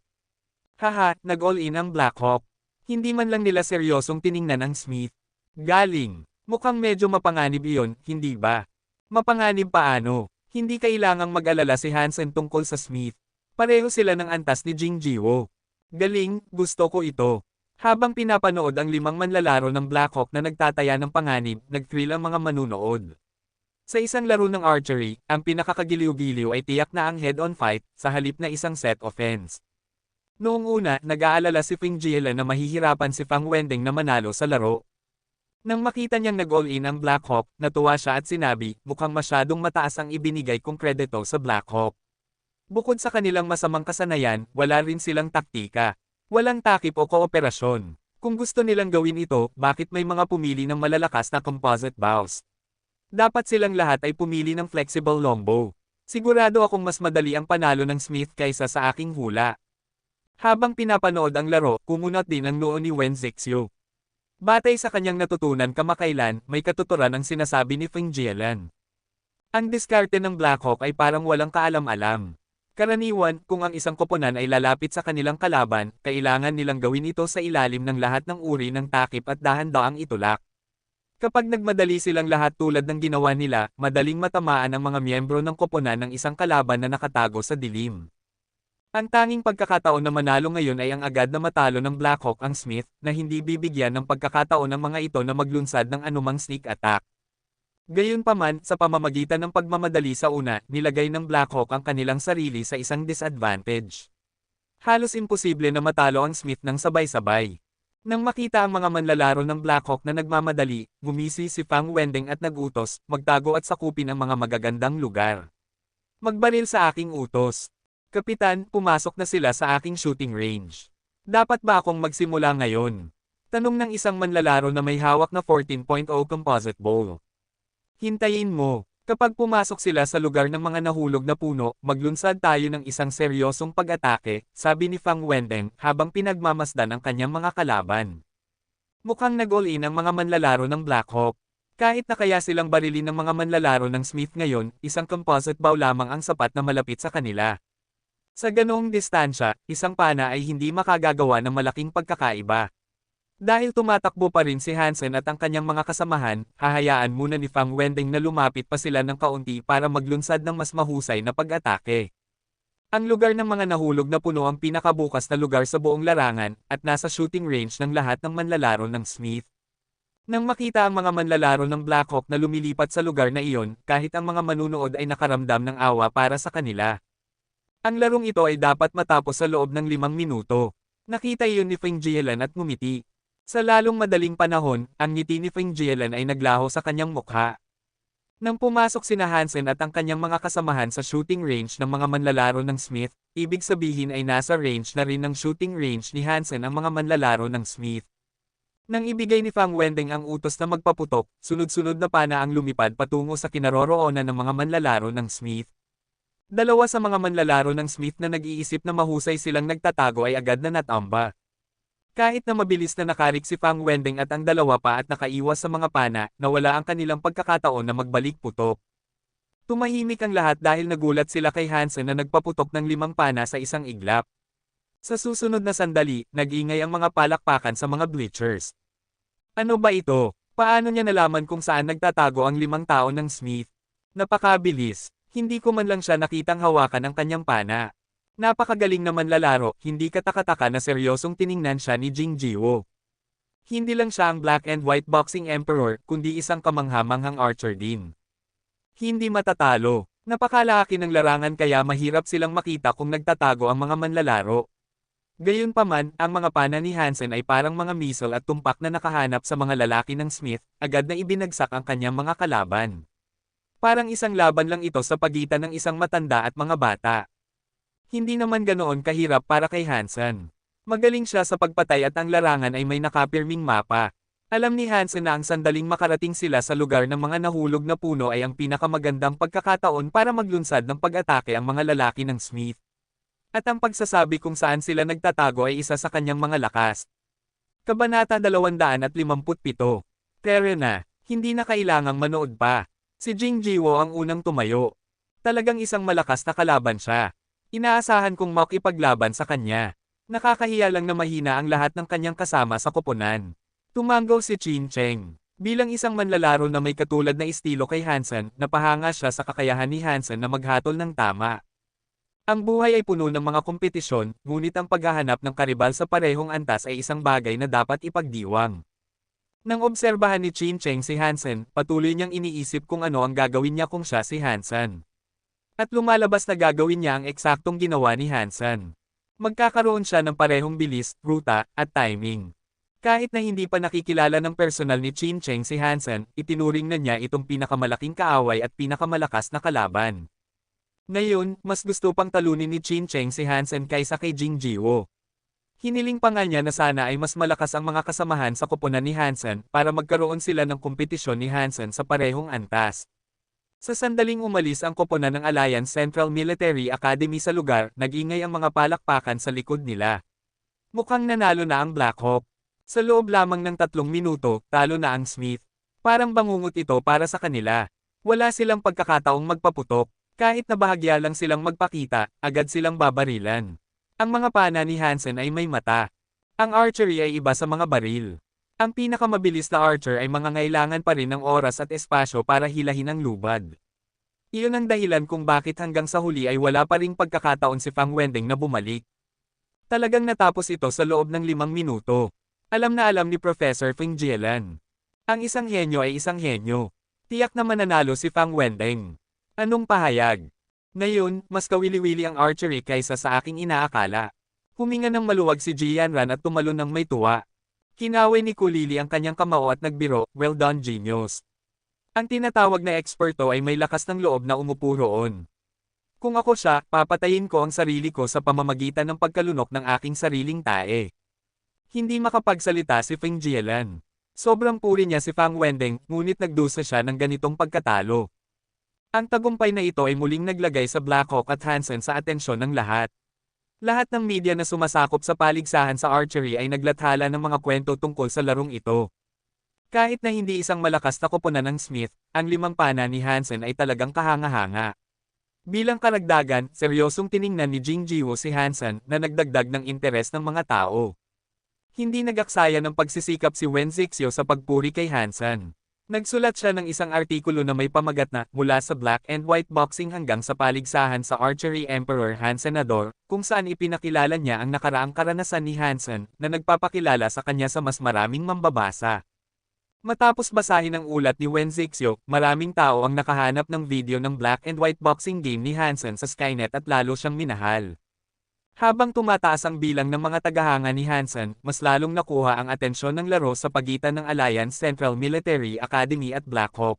Haha, nag-all-in ang Black Hawk. Hindi man lang nila seryosong tiningnan ang Smith. Galing. Mukhang medyo mapanganib iyon, hindi ba? Mapanganib paano? Hindi kailangang mag-alala si Hansen tungkol sa Smith. Pareho sila ng antas ni Jing Jiwo. Galing, gusto ko ito. Habang pinapanood ang 5 manlalaro ng Black Hawk na nagtataya ng panganib, nag-thrill ang mga manunood. Sa isang laro ng archery, ang pinakakagiliw-giliw ay tiyak na ang head-on fight, sa halip na isang set offense. Noong una, nag-aalala si Feng Jielan na mahihirapan si Fang Wendeng na manalo sa laro. Nang makita niyang nag-all-in ang Black Hawk, natuwa siya at sinabi, mukhang masyadong mataas ang ibinigay kong kredito sa Black Hawk. Bukod sa kanilang masamang kasanayan, wala rin silang taktika. Walang takip o kooperasyon. Kung gusto nilang gawin ito, bakit may mga pumili ng malalakas na composite bows? Dapat silang lahat ay pumili ng flexible longbow. Sigurado akong mas madali ang panalo ng Smith kaysa sa aking hula. Habang pinapanood ang laro, kumunot din ang noo ni Wen Zixu. Batay sa kanyang natutunan kamakailan, may katuturan ang sinasabi ni Feng Jielan. Ang diskarte ng Black Hawk ay parang walang kaalam-alam. Karaniwan, kung ang isang koponan ay lalapit sa kanilang kalaban, kailangan nilang gawin ito sa ilalim ng lahat ng uri ng takip at dahan-daang itulak. Kapag nagmadali silang lahat tulad ng ginawa nila, madaling matamaan ang mga miyembro ng koponan ng isang kalaban na nakatago sa dilim. Ang tanging pagkakataon na manalo ngayon ay ang agad na matalo ng Black Hawk ang Smith, na hindi bibigyan ng pagkakataon ng mga ito na maglunsad ng anumang sneak attack. Gayunpaman, sa pamamagitan ng pagmamadali sa una, nilagay ng Black Hawk ang kanilang sarili sa isang disadvantage. Halos imposible na matalo ang Smith ng sabay-sabay. Nang makita ang mga manlalaro ng Black Hawk na nagmamadali, gumisi si Fang Wendeng at nagutos, magtago at sakupin ang mga magagandang lugar. Magbaril sa aking utos. Kapitan, pumasok na sila sa aking shooting range. Dapat ba akong magsimula ngayon? Tanong ng isang manlalaro na may hawak na 14.0 composite bow. Hintayin mo. Kapag pumasok sila sa lugar ng mga nahulog na puno, maglunsad tayo ng isang seryosong pag-atake, sabi ni Fang Wendeng habang pinagmamasdan ang kanyang mga kalaban. Mukhang nag-all-in ang mga manlalaro ng Black Hawk. Kahit na kaya silang barilin ng mga manlalaro ng Smith ngayon, isang composite bow lamang ang sapat na malapit sa kanila. Sa ganoong distansya, isang pana ay hindi makagagawa ng malaking pagkakaiba. Dahil tumatakbo pa rin si Hansen at ang kanyang mga kasamahan, hahayaan muna ni Fang Wendeng na lumapit pa sila ng kaunti para maglunsad ng mas mahusay na pag-atake. Ang lugar ng mga nahulog na puno ang pinakabukas na lugar sa buong larangan, at nasa shooting range ng lahat ng manlalaro ng Smith. Nang makita ang mga manlalaro ng Black Hawk na lumilipat sa lugar na iyon, kahit ang mga manunood ay nakaramdam ng awa para sa kanila. Ang larong ito ay dapat matapos sa loob ng 5 minuto. Nakita iyon ni Feng Jielan at ngumiti. Sa lalong madaling panahon, ang ngiti ni Feng Jielan ay naglaho sa kanyang mukha. Nang pumasok sina Hansen at ang kanyang mga kasamahan sa shooting range ng mga manlalaro ng Smith, ibig sabihin ay nasa range na rin ng shooting range ni Hansen ang mga manlalaro ng Smith. Nang ibigay ni Fang Wendeng ang utos na magpaputok, sunod-sunod na pana ang lumipad patungo sa kinaroroonan ng mga manlalaro ng Smith. Dalawa sa mga manlalaro ng Smith na nag-iisip na mahusay silang nagtatago ay agad na natamba. Kahit na mabilis na nakarik si Fang Wendeng at ang dalawa pa at nakaiwas sa mga pana, nawala ang kanilang pagkakataon na magbalik putok. Tumahimik ang lahat dahil nagulat sila kay Hansen na nagpaputok ng 5 pana sa isang iglap. Sa susunod na sandali, nag-ingay ang mga palakpakan sa mga bleachers. Ano ba ito? Paano niya nalaman kung saan nagtatago ang 5 tao ng Smith? Napakabilis. Hindi ko man lang siya nakitang hawakan ang kanyang pana. Napakagaling naman lalaro, hindi katakataka na seryosong tiningnan siya ni Jing Jiwo. Hindi lang siya ang black and white boxing emperor, kundi isang kamanghamanghang archer din. Hindi matatalo. Napakalaki ng larangan kaya mahirap silang makita kung nagtatago ang mga manlalaro. Gayunpaman, ang mga pana ni Hansen ay parang mga missile at tumpak na nakahanap sa mga lalaki ng Smith, agad na ibinagsak ang kanyang mga kalaban. Parang isang laban lang ito sa pagitan ng isang matanda at mga bata. Hindi naman ganoon kahirap para kay Hansen. Magaling siya sa pagpatay at ang larangan ay may nakapirming mapa. Alam ni Hansen na ang sandaling makarating sila sa lugar ng mga nahulog na puno ay ang pinakamagandang pagkakataon para maglunsad ng pag-atake ang mga lalaki ng Smith. At ang pagsasabi kung saan sila nagtatago ay isa sa kanyang mga lakas. Kabanata 257. Pero na, hindi na kailangang manood pa. Si Jing Jiwo ang unang tumayo. Talagang isang malakas na kalaban siya. Inaasahan kong makipaglaban sa kanya. Nakakahiya lang na mahina ang lahat ng kanyang kasama sa koponan. Tumanggaw si Qin Cheng. Bilang isang manlalaro na may katulad na estilo kay Hansen, napahanga siya sa kakayahan ni Hansen na maghatol ng tama. Ang buhay ay puno ng mga kompetisyon, ngunit ang paghahanap ng karibal sa parehong antas ay isang bagay na dapat ipagdiwang. Nang obserbahan ni Chin Cheng si Hansen, patuloy niyang iniisip kung ano ang gagawin niya kung siya si Hansen. At lumalabas na gagawin niya ang eksaktong ginawa ni Hansen. Magkakaroon siya ng parehong bilis, ruta, at timing. Kahit na hindi pa nakikilala ng personal ni Chin Cheng si Hansen, itinuring na niya itong pinakamalaking kaaway at pinakamalakas na kalaban. Ngayon, mas gusto pang talunin ni Chin Cheng si Hansen kaysa kay Jing Jiwo. Hiniling pa nga niya na sana ay mas malakas ang mga kasamahan sa koponan ni Hansen para magkaroon sila ng kompetisyon ni Hansen sa parehong antas. Sa sandaling umalis ang koponan ng Alliance Central Military Academy sa lugar, nag-ingay ang mga palakpakan sa likod nila. Mukhang nanalo na ang Black Hawk. Sa loob lamang ng 3 minuto, talo na ang Smith. Parang bangungot ito para sa kanila. Wala silang pagkakataong magpaputok. Kahit na bahagya lang silang magpakita, agad silang babarilan. Ang mga pana ni Hansen ay may mata. Ang archery ay iba sa mga baril. Ang pinakamabilis na archer ay mangangailangan pa rin ng oras at espasyo para hilahin ang lubad. Iyon ang dahilan kung bakit hanggang sa huli ay wala pa ring pagkakataon si Fang Wendeng na bumalik. Talagang natapos ito sa loob ng 5 minuto. Alam na alam ni Professor Feng Jielan. Ang isang henyo ay isang henyo. Tiyak na mananalo si Fang Wendeng. Anong pahayag? Ngayon, mas kawili-wili ang archery kaysa sa aking inaakala. Huminga ng maluwag si Jianran at tumalon ng may tuwa. Kinaway ni Kulili ang kanyang kamao at nagbiro, well done genius. Ang tinatawag na eksperto ay may lakas ng loob na umupo roon. Kung ako siya, papatayin ko ang sarili ko sa pamamagitan ng pagkalunok ng aking sariling tae. Hindi makapagsalita si Feng Jielan. Sobrang puri niya si Fang Wendeng, ngunit nagdusa siya ng ganitong pagkatalo. Ang tagumpay na ito ay muling naglagay sa Black Hawk at Hansen sa atensyon ng lahat. Lahat ng media na sumasakop sa paligsahan sa archery ay naglathala ng mga kwento tungkol sa larong ito. Kahit na hindi isang malakas na koponan ng Smith, ang 5 pana ni Hansen ay talagang kahanga-hanga. Bilang karagdagan, seryosong tiningnan ni Jing Jiwo si Hansen na nagdagdag ng interes ng mga tao. Hindi nagaksaya ng pagsisikap si Wen Zixio sa pagpuri kay Hansen. Nagsulat siya ng isang artikulo na may pamagat na mula sa black and white boxing hanggang sa paligsahan sa Archery Emperor Hansenador, kung saan ipinakilala niya ang nakaraang karanasan ni Hansen na nagpapakilala sa kanya sa mas maraming mambabasa. Matapos basahin ang ulat ni Wen Zixio, maraming tao ang nakahanap ng video ng black and white boxing game ni Hansen sa Skynet at lalo siyang minahal. Habang tumataas ang bilang ng mga tagahanga ni Hansen, mas lalong nakuha ang atensyon ng laro sa pagitan ng Alliance Central Military Academy at Black Hawk.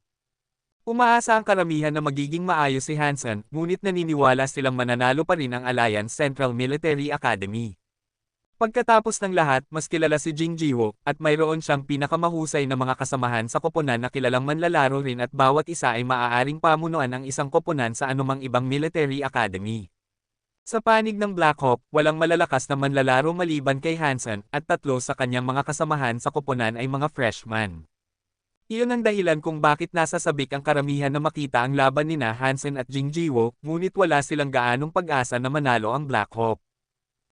Umaasa ang karamihan na magiging maayos si Hansen, ngunit naniniwala silang mananalo pa rin ang Alliance Central Military Academy. Pagkatapos ng lahat, mas kilala si Jing Jiwo, at mayroon siyang pinakamahusay na mga kasamahan sa koponan na kilalang manlalaro rin at bawat isa ay maaaring pamunuan ng isang koponan sa anumang ibang military academy. Sa panig ng Black Hawk, walang malalakas na manlalaro maliban kay Hansen, at 3 sa kanyang mga kasamahan sa koponan ay mga freshman. Iyon ang dahilan kung bakit nasa sabik ang karamihan na makita ang laban nina Hansen at Jing Jiwo, ngunit wala silang gaanong pag-asa na manalo ang Black Hawk.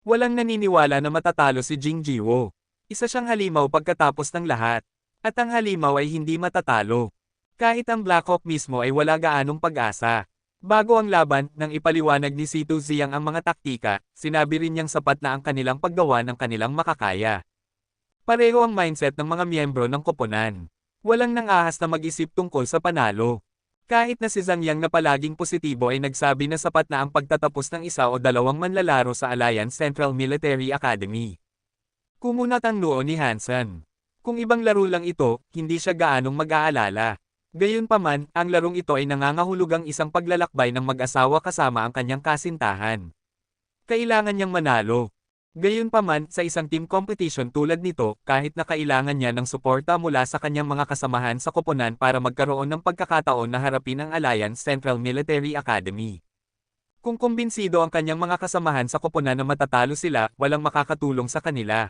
Walang naniniwala na matatalo si Jing Jiwo. Isa siyang halimaw pagkatapos ng lahat. At ang halimaw ay hindi matatalo. Kahit ang Black Hawk mismo ay wala gaanong pag-asa. Bago ang laban, nang ipaliwanag ni Sito Ziyang ang mga taktika, sinabi rin niyang sapat na ang kanilang paggawa ng kanilang makakaya. Pareho ang mindset ng mga miyembro ng koponan. Walang nang-ahas na mag-isip tungkol sa panalo. Kahit na si Zhang Yang na palaging positibo ay nagsabi na sapat na ang pagtatapos ng 1 o 2 manlalaro sa Alliance Central Military Academy. Kumunat ang noo ni Hansen. Kung ibang laro lang ito, hindi siya gaanong mag-aalala. Gayunpaman, ang larong ito ay nangangahulugang isang paglalakbay ng mag-asawa kasama ang kanyang kasintahan. Kailangan niyang manalo. Gayunpaman, sa isang team competition tulad nito, kahit na kailangan niya ng suporta mula sa kanyang mga kasamahan sa koponan para magkaroon ng pagkakataon na harapin ang Alliance Central Military Academy. Kung kumbinsido ang kanyang mga kasamahan sa koponan na matatalo sila, walang makakatulong sa kanila.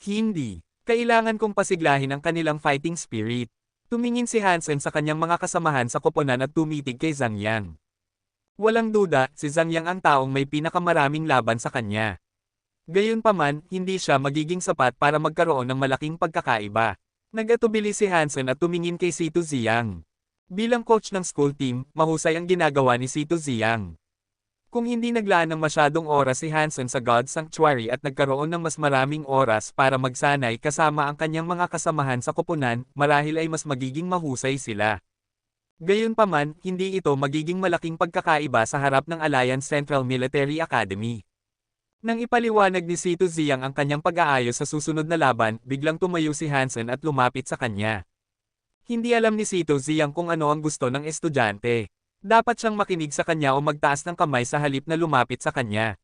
Hindi. Kailangan kong pasiglahin ang kanilang fighting spirit. Tumingin si Hansen sa kanyang mga kasamahan sa koponan at tumitig kay Zhang Yang. Walang duda, si Zhang Yang ang taong may pinakamaraming laban sa kanya. Gayunpaman, hindi siya magiging sapat para magkaroon ng malaking pagkakaiba. Nag-atubili si Hansen at tumingin kay Sito Ziyang. Bilang coach ng school team, mahusay ang ginagawa ni Sito Ziyang. Kung hindi naglaan ng masyadong oras si Hansen sa God Sanctuary at nagkaroon ng mas maraming oras para magsanay kasama ang kanyang mga kasamahan sa koponan, marahil ay mas magiging mahusay sila. Gayunpaman, hindi ito magiging malaking pagkakaiba sa harap ng Alliance Central Military Academy. Nang ipaliwanag ni Sito Ziyang ang kanyang pag-aayos sa susunod na laban, biglang tumayo si Hansen at lumapit sa kanya. Hindi alam ni Sito Ziyang kung ano ang gusto ng estudyante. Dapat siyang makinig sa kanya o magtaas ng kamay sa halip na lumapit sa kanya.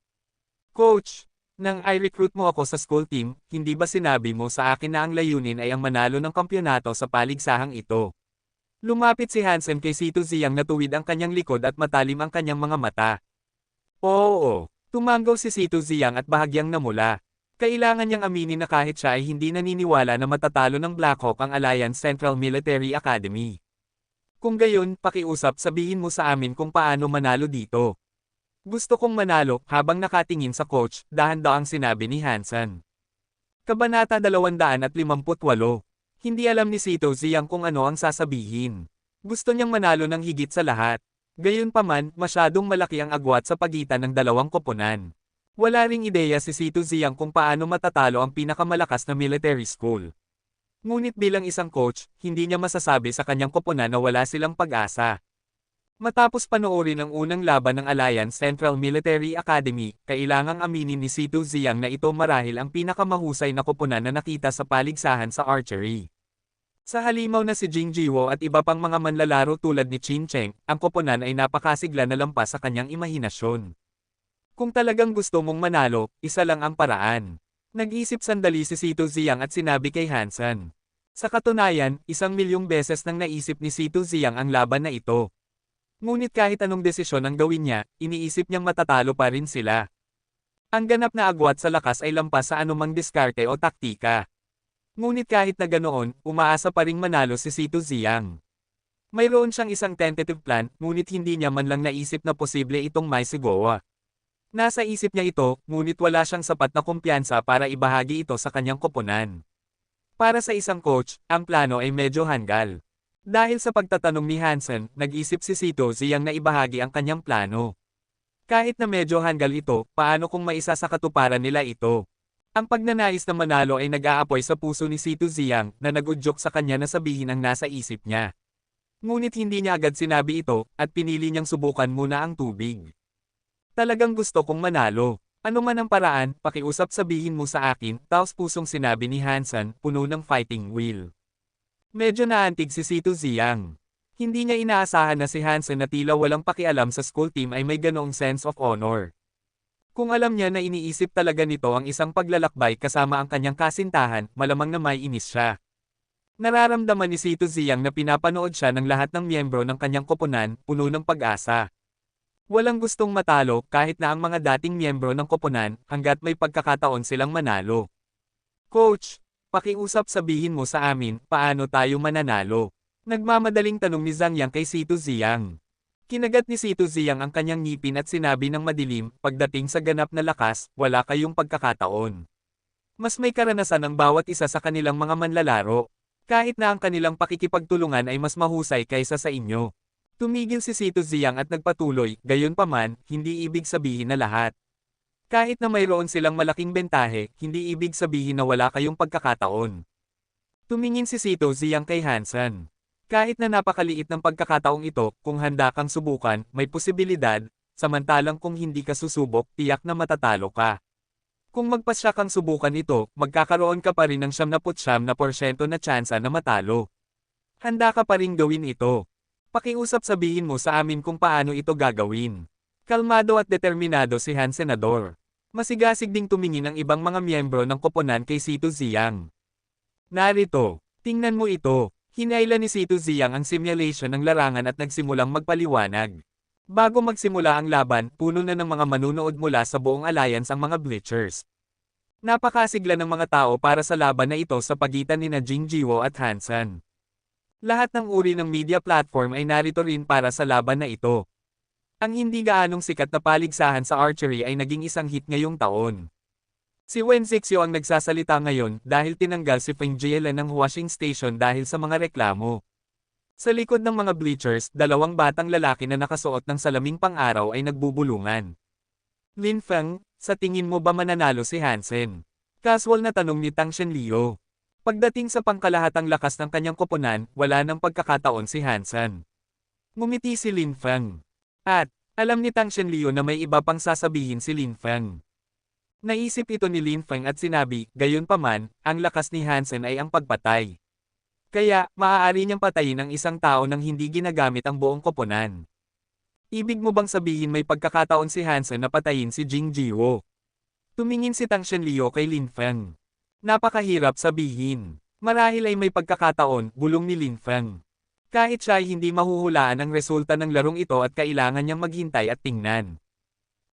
Coach, nang i-recruit mo ako sa school team, hindi ba sinabi mo sa akin na ang layunin ay ang manalo ng kampyonato sa paligsahang ito? Lumapit si Hansen kay Sito Ziyang na tuwid ang kanyang likod at matalim ang kanyang mga mata. Oo, tumanggaw si Sito Ziyang at bahagyang namula. Kailangan niyang aminin na kahit siya ay hindi naniniwala na matatalo ng Blackhawk ang Alliance Central Military Academy. Kung gayon, pakiusap sabihin mo sa amin kung paano manalo dito. Gusto kong manalo, habang nakatingin sa coach, dahan-daang sinabi ni Hansen. Kabanata 258. Hindi alam ni Sito Ziyang kung ano ang sasabihin. Gusto niyang manalo ng higit sa lahat. Gayunpaman, masyadong malaki ang agwat sa pagitan ng dalawang koponan. Wala ring ideya si Sito Ziyang kung paano matatalo ang pinakamalakas na military school. Ngunit bilang isang coach, hindi niya masasabi sa kanyang koponan na wala silang pag-asa. Matapos panoorin ang unang laban ng Alliance Central Military Academy, kailangang aminin ni Sito Ziyang na ito marahil ang pinakamahusay na koponan na nakita sa paligsahan sa archery. Sa halimaw na si Jing Jiwo at iba pang mga manlalaro tulad ni Chin Cheng, ang koponan ay napakasigla na lampas sa kanyang imahinasyon. Kung talagang gusto mong manalo, isa lang ang paraan. Nag-isip sandali si Sito Ziyang at sinabi kay Hansen. Sa katunayan, 1,000,000 beses nang naisip ni Sito Ziyang ang laban na ito. Ngunit kahit anong desisyon ang gawin niya, iniisip niyang matatalo pa rin sila. Ang ganap na agwat sa lakas ay lampas sa anumang diskarte o taktika. Ngunit kahit na ganoon, umaasa pa ring manalo si Sito Ziyang. Mayroon siyang isang tentative plan, ngunit hindi niya man lang naisip na posible itong maisigawa. Nasa isip niya ito, ngunit wala siyang sapat na kumpiyansa para ibahagi ito sa kanyang koponan. Para sa isang coach, ang plano ay medyo hanggal. Dahil sa pagtatanong ni Hansen, nag-isip si Sito Ziyang na ibahagi ang kanyang plano. Kahit na medyo hanggal ito, paano kung maisa sa katuparan nila ito? Ang pagnanais na manalo ay nag-aapoy sa puso ni Sito Ziyang na nag-udyok sa kanya na sabihin ang nasa isip niya. Ngunit hindi niya agad sinabi ito, at pinili niyang subukan muna ang tubig. Talagang gusto kong manalo. Ano man ang paraan, pakiusap sabihin mo sa akin, taos pusong sinabi ni Hansen, puno ng fighting will. Medyo naantig si Sito Ziyang. Hindi niya inaasahan na si Hansen na tila walang pakialam sa school team ay may ganoong sense of honor. Kung alam niya na iniisip talaga nito ang isang paglalakbay kasama ang kanyang kasintahan, malamang na may inis siya. Nararamdaman ni Sito Ziyang na pinapanood siya ng lahat ng miyembro ng kanyang koponan, puno ng pag-asa. Walang gustong matalo kahit na ang mga dating miyembro ng koponan hanggat may pagkakataon silang manalo. Coach, pakiusap sabihin mo sa amin paano tayo mananalo. Nagmamadaling tanong ni Zhang Yang kay Sito Ziyang. Kinagat ni Sito Ziyang ang kanyang ngipin at sinabi ng madilim, pagdating sa ganap na lakas, wala kayong pagkakataon. Mas may karanasan ang bawat isa sa kanilang mga manlalaro. Kahit na ang kanilang pakikipagtulungan ay mas mahusay kaysa sa inyo. Tumigil si Sito Ziyang at nagpatuloy, gayunpaman, hindi ibig sabihin na lahat. Kahit na mayroon silang malaking bentahe, hindi ibig sabihin na wala kayong pagkakataon. Tumingin si Sito Ziyang kay Hansen. Kahit na napakaliit ng pagkakataong ito, kung handa kang subukan, may posibilidad, samantalang kung hindi ka susubok, tiyak na matatalo ka. Kung magpasya kang subukan ito, magkakaroon ka pa rin ng 99% na tsansa na matalo. Handa ka pa rin gawin ito. Pakiusap sabihin mo sa amin kung paano ito gagawin. Kalmado at determinado si Han Senador. Masigasig ding tumingin ang ibang mga miyembro ng koponan kay Sito Ziyang. Narito, tingnan mo ito. Hinayla ni Sito Ziyang ang simulation ng larangan at nagsimulang magpaliwanag. Bago magsimula ang laban, puno na ng mga manunood mula sa buong alliance ang mga bleachers. Napakasigla ng mga tao para sa laban na ito sa pagitan ni Jing Jiwo at Hansen. Lahat ng uri ng media platform ay narito rin para sa laban na ito. Ang hindi gaanong sikat na paligsahan sa archery ay naging isang hit ngayong taon. Si Wen Zixio ang nagsasalita ngayon dahil tinanggal si Feng Jielen ng washing station dahil sa mga reklamo. Sa likod ng mga bleachers, dalawang batang lalaki na nakasuot ng salaming pang-araw ay nagbubulungan. Lin Feng, sa tingin mo ba mananalo si Hansen? Casual na tanong ni Tang Shenleo. Pagdating sa pangkalahatang lakas ng kanyang koponan, wala nang pagkakataon si Hansen. Ngumiti si Lin Feng. At, alam ni Tang Shenleo na may iba pang sasabihin si Lin Feng. Naisip ito ni Lin Feng at sinabi, gayunpaman, ang lakas ni Hansen ay ang pagpatay. Kaya, maaari niyang patayin ang isang tao nang hindi ginagamit ang buong koponan. Ibig mo bang sabihin may pagkakataon si Hansen na patayin si Jing Jiwo? Tumingin si Tang Shenleo kay Lin Feng. Napakahirap sabihin. Marahil ay may pagkakataon, bulong ni Lin Feng. Kahit siya ay hindi mahuhulaan ang resulta ng larong ito at kailangan niyang maghintay at tingnan.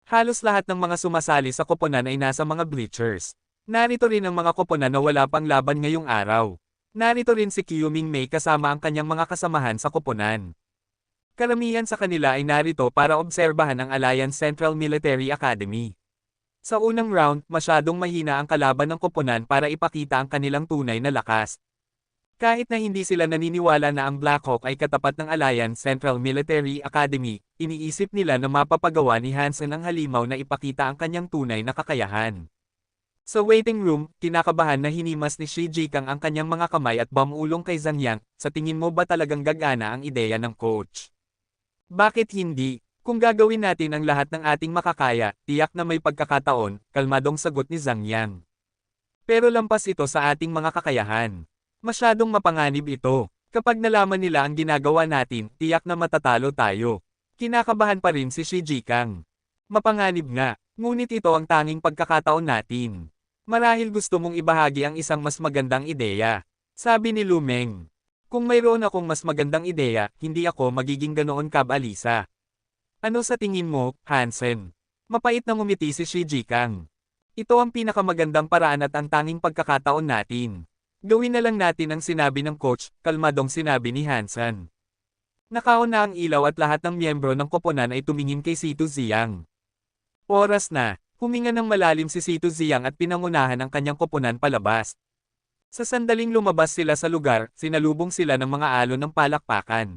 Halos lahat ng mga sumasali sa koponan ay nasa mga bleachers. Narito rin ang mga koponan na wala pang laban ngayong araw. Narito rin si Qiu Mingmei kasama ang kanyang mga kasamahan sa koponan. Karamihan sa kanila ay narito para obserbahan ang Alliance Central Military Academy. Sa unang round, masyadong mahina ang kalaban ng koponan para ipakita ang kanilang tunay na lakas. Kahit na hindi sila naniniwala na ang Black Hawk ay katapat ng Alliance Central Military Academy, iniisip nila na mapapagawa ni Hansen ang halimaw na ipakita ang kanyang tunay na kakayahan. Sa waiting room, kinakabahan na hinimas ni Shi Jikang ang kanyang mga kamay at bumulong kay Zhang Yang, sa tingin mo ba talagang gagana ang ideya ng coach? Bakit hindi? Kung gagawin natin ang lahat ng ating makakaya, tiyak na may pagkakataon, kalmadong sagot ni Zhang Yang. Pero lampas ito sa ating mga kakayahan. Masyadong mapanganib ito. Kapag nalaman nila ang ginagawa natin, tiyak na matatalo tayo. Kinakabahan pa rin si Shi Jikang. Mapanganib nga, ngunit ito ang tanging pagkakataon natin. Marahil gusto mong ibahagi ang isang mas magandang ideya. Sabi ni Lu Meng. Kung mayroon akong mas magandang ideya, hindi ako magiging ganoon kabalisa. Ano sa tingin mo, Hansen? Mapait na ngumiti si Shi Jikang. Ito ang pinakamagandang paraan at ang tanging pagkakataon natin. Gawin na lang natin ang sinabi ng coach, kalmadong sinabi ni Hansen. Nakaon na ang ilaw at lahat ng miyembro ng koponan ay tumingin kay Situ Ziyang. Oras na. Huminga ng malalim si Situ Ziyang at pinangunahan ang kanyang koponan palabas. Sa sandaling lumabas sila sa lugar, sinalubong sila ng mga alon ng palakpakan.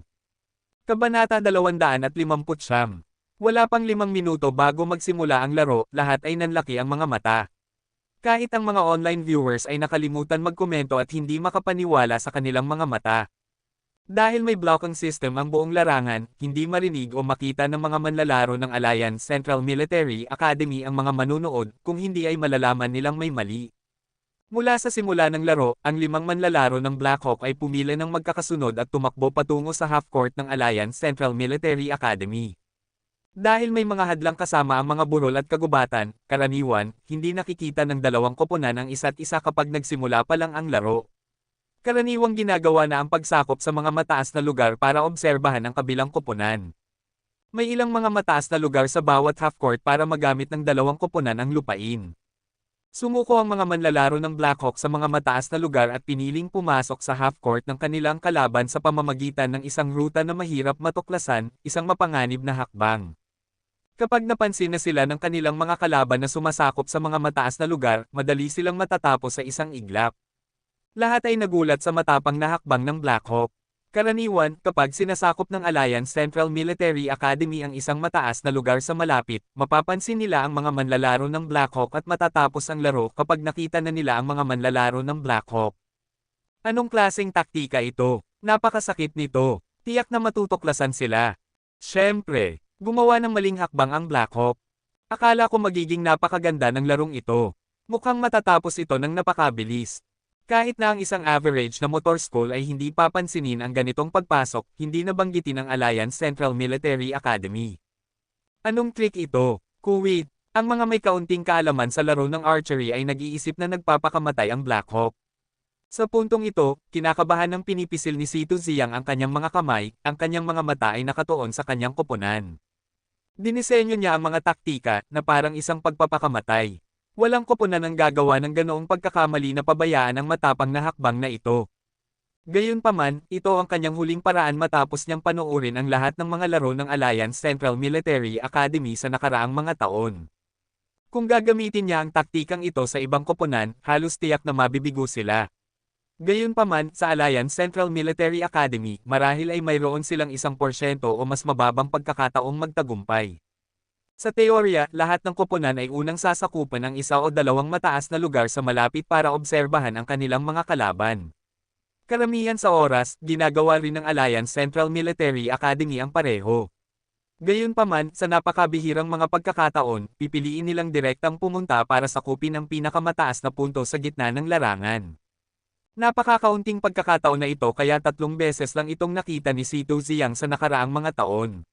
Kabanata 259. Wala pang 5 minuto bago magsimula ang laro, lahat ay nanlaki ang mga mata. Kahit ang mga online viewers ay nakalimutan magkomento at hindi makapaniwala sa kanilang mga mata. Dahil may blocking system ang buong larangan, hindi marinig o makita ng mga manlalaro ng Alliance Central Military Academy ang mga manunood kung hindi ay malalaman nilang may mali. Mula sa simula ng laro, ang 5 manlalaro ng Black Hawk ay pumila ng magkakasunod at tumakbo patungo sa half-court ng Alliance Central Military Academy. Dahil may mga hadlang kasama ang mga burol at kagubatan, karaniwan, hindi nakikita ng dalawang koponan ang isa't isa kapag nagsimula pa lang ang laro. Karaniwang ginagawa na ang pagsakop sa mga mataas na lugar para obserbahan ang kabilang koponan. May ilang mga mataas na lugar sa bawat half-court para magamit ng dalawang koponan ang lupain. Sumuko ang mga manlalaro ng Black Hawk sa mga mataas na lugar at piniling pumasok sa half-court ng kanilang kalaban sa pamamagitan ng isang ruta na mahirap matuklasan, isang mapanganib na hakbang. Kapag napansin na sila ng kanilang mga kalaban na sumasakop sa mga mataas na lugar, madali silang matatapos sa isang iglap. Lahat ay nagulat sa matapang na hakbang ng Black Hawk. Karaniwan, kapag sinasakop ng Alliance Central Military Academy ang isang mataas na lugar sa malapit, mapapansin nila ang mga manlalaro ng Black Hawk at matatapos ang laro kapag nakita na nila ang mga manlalaro ng Black Hawk. Anong klaseng taktika ito? Napakasakit nito. Tiyak na matutuklasan sila. Siyempre, gumawa ng maling hakbang ang Black Hawk. Akala ko magiging napakaganda ng larong ito. Mukhang matatapos ito ng napakabilis. Kahit na ang isang average na motor school ay hindi papansinin ang ganitong pagpasok, hindi nabanggitin ang Alliance Central Military Academy. Anong trick ito? Kuwait, ang mga may kaunting kaalaman sa laro ng archery ay nag-iisip na nagpapakamatay ang Black Hawk. Sa puntong ito, kinakabahan ng pinipisil ni Situ Ziyang ang kanyang mga kamay, ang kanyang mga mata ay nakatuon sa kanyang koponan. Dinisenyo niya ang mga taktika na parang isang pagpapakamatay. Walang koponan ang gagawa ng ganoong pagkakamali na pabayaan ang matapang na hakbang na ito. Gayunpaman, ito ang kanyang huling paraan matapos niyang panoorin ang lahat ng mga laro ng Alliance Central Military Academy sa nakaraang mga taon. Kung gagamitin niya ang taktikang ito sa ibang koponan, halos tiyak na mabibigo sila. Gayunpaman, sa Alliance Central Military Academy, marahil ay mayroon silang 1% o mas mababang pagkakataong magtagumpay. Sa teorya, lahat ng koponan ay unang sasakupan ng isa o dalawang mataas na lugar sa malapit para obserbahan ang kanilang mga kalaban. Karamihan sa oras, ginagawa rin ng Alliance Central Military Academy ang pareho. Gayunpaman, sa napakabihirang mga pagkakataon, pipiliin nilang direktang pumunta para sakupin ang pinakamataas na punto sa gitna ng larangan. Napakakaunting pagkakataon na ito kaya 3 beses lang itong nakita ni Sito Ziyang sa nakaraang mga taon.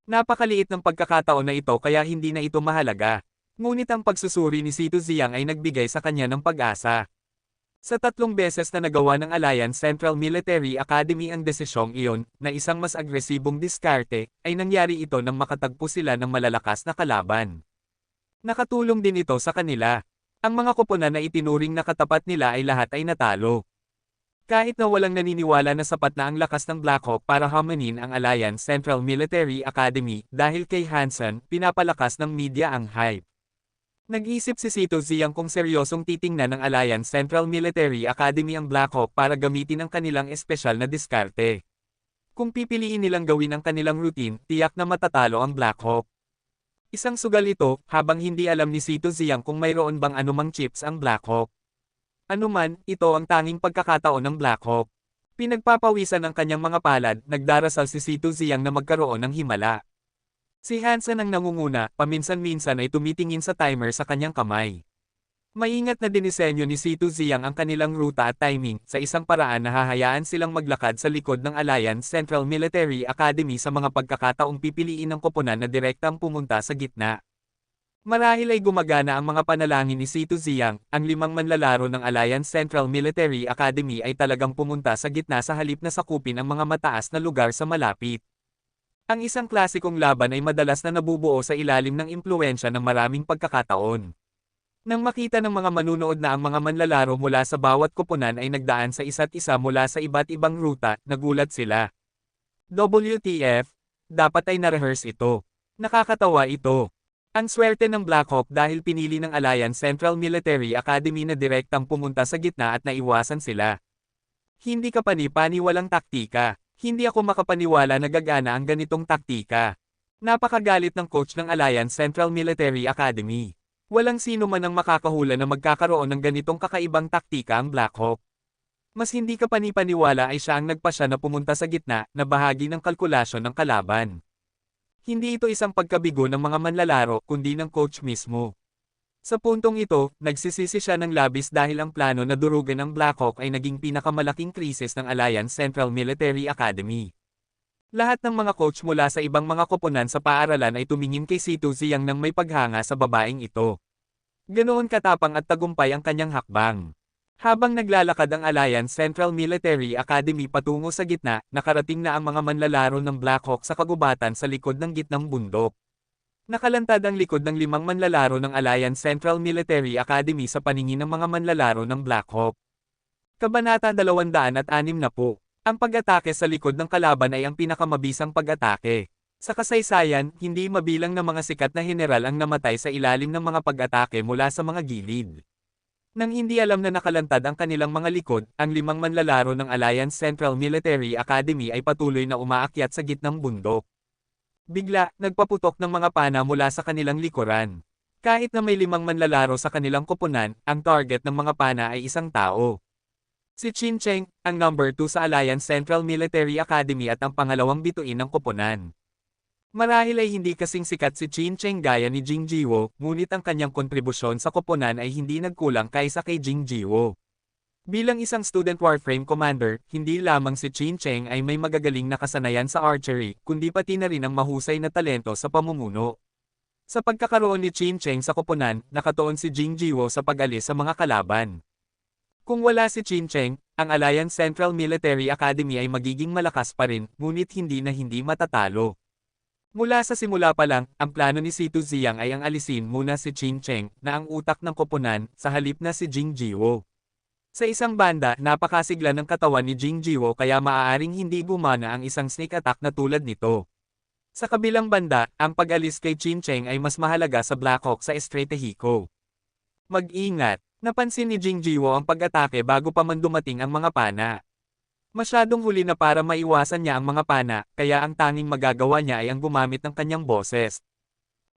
Napakaliit ng pagkakataon na ito kaya hindi na ito mahalaga. Ngunit ang pagsusuri ni Sito Ziyang ay nagbigay sa kanya ng pag-asa. Sa 3 beses na nagawa ng Alliance Central Military Academy ang desisyong iyon, na isang mas agresibong diskarte, ay nangyari ito nang makatagpo sila ng malalakas na kalaban. Nakatulong din ito sa kanila. Ang mga koponan na itinuring na katapat nila ay lahat ay natalo. Kahit na walang naniniwala na sapat na ang lakas ng Black Hawk para hamanin ang Alliance Central Military Academy, dahil kay Hansen, pinapalakas ng media ang hype. Nag-isip si Sito Ziyang kung seryosong titingnan ng Alliance Central Military Academy ang Black Hawk para gamitin ang kanilang espesyal na diskarte. Kung pipiliin nilang gawin ang kanilang routine, tiyak na matatalo ang Black Hawk. Isang sugal ito, habang hindi alam ni Sito Ziyang kung mayroon bang anumang chips ang Black Hawk. Anuman, ito ang tanging pagkakataon ng Black Hawk. Pinagpapawisan ng kanyang mga palad, nagdarasal si Sito Ziyang na magkaroon ng himala. Si Hansen ang nangunguna, paminsan-minsan ay tumitingin sa timer sa kanyang kamay. Maingat na dinisenyo ni Sito Ziyang ang kanilang ruta at timing, sa isang paraan na hahayaan silang maglakad sa likod ng Alliance Central Military Academy sa mga pagkakataong pipiliin ng koponan na direktang pumunta sa gitna. Marahil ay gumagana ang mga panalangin ni Sito Ziyang, ang 5 manlalaro ng Alliance Central Military Academy ay talagang pumunta sa gitna sa halip na sakupin ang mga mataas na lugar sa malapit. Ang isang klasikong laban ay madalas na nabubuo sa ilalim ng impluwensya ng maraming pagkakataon. Nang makita ng mga manunood na ang mga manlalaro mula sa bawat koponan ay nagdaan sa isa't isa mula sa iba't ibang ruta, nagulat sila. WTF? Dapat ay na-rehearse ito. Nakakatawa ito. Ang swerte ng Black Hawk dahil pinili ng Alliance Central Military Academy na direktang pumunta sa gitna at naiwasan sila. Hindi kapani-pani walang taktika. Hindi ako makapaniwala na gagana ang ganitong taktika. Napakagalit ng coach ng Alliance Central Military Academy. Walang sino man ang makakahula na magkakaroon ng ganitong kakaibang taktika ang Black Hawk. Mas hindi ka panipaniwala ay siya ang nagpasya na pumunta sa gitna na bahagi ng kalkulasyon ng kalaban. Hindi ito isang pagkabigo ng mga manlalaro kundi ng coach mismo. Sa puntong ito, nagsisisi siya ng labis dahil ang plano na durugan ng Black Hawk ay naging pinakamalaking krisis ng Alliance Central Military Academy. Lahat ng mga coach mula sa ibang mga koponan sa paaralan ay tumingin kay Sito Ziyang nang may paghanga sa babaeng ito. Ganoon katapang at tagumpay ang kanyang hakbang. Habang naglalakad ang Alliance Central Military Academy patungo sa gitna, nakarating na ang mga manlalaro ng Black Hawk sa kagubatan sa likod ng gitnang bundok. Nakalantad ang likod ng 5 manlalaro ng Alliance Central Military Academy sa paningin ng mga manlalaro ng Black Hawk. Kabanata 260. Ang pag-atake sa likod ng kalaban ay ang pinakamabisang pag-atake. Sa kasaysayan, hindi mabilang na mga sikat na heneral ang namatay sa ilalim ng mga pag-atake mula sa mga gilid. Nang hindi alam na nakalantad ang kanilang mga likod, ang 5 manlalaro ng Alliance Central Military Academy ay patuloy na umaakyat sa gitnang bundok. Bigla, nagpaputok ng mga pana mula sa kanilang likuran. Kahit na may 5 manlalaro sa kanilang koponan, ang target ng mga pana ay isang tao. Si Qin Cheng, ang number 2 sa Alliance Central Military Academy at ang pangalawang bituin ng koponan. Marahil ay hindi kasing sikat si Qin Cheng gaya ni Jing Jiwo, ngunit ang kanyang kontribusyon sa koponan ay hindi nagkulang kaysa kay Jing Jiwo. Bilang isang student Warframe commander, hindi lamang si Qin Cheng ay may magagaling na kasanayan sa archery, kundi pati na rin ang mahusay na talento sa pamumuno. Sa pagkakaroon ni Qin Cheng sa koponan, nakatuon si Jing Jiwo sa pag-alis sa mga kalaban. Kung wala si Qin Cheng, ang Alliance Central Military Academy ay magiging malakas pa rin, ngunit hindi matatalo. Mula sa simula pa lang, ang plano ni Sito Ziyang ay ang alisin muna si Qin Cheng, na ang utak ng koponan, sa halip na si Jing Jiwo. Sa isang banda, napakasigla ng katawan ni Jing Jiwo kaya maaaring hindi gumana ang isang sneak attack na tulad nito. Sa kabilang banda, ang pag-alis kay Qin Cheng ay mas mahalaga sa Black Hawk sa estratehiko. Mag-ingat! Napansin ni Jing Jiwo ang pag-atake bago pa man dumating ang mga pana. Masyadong huli na para maiwasan niya ang mga pana, kaya ang tanging magagawa niya ay ang gumamit ng kanyang boses.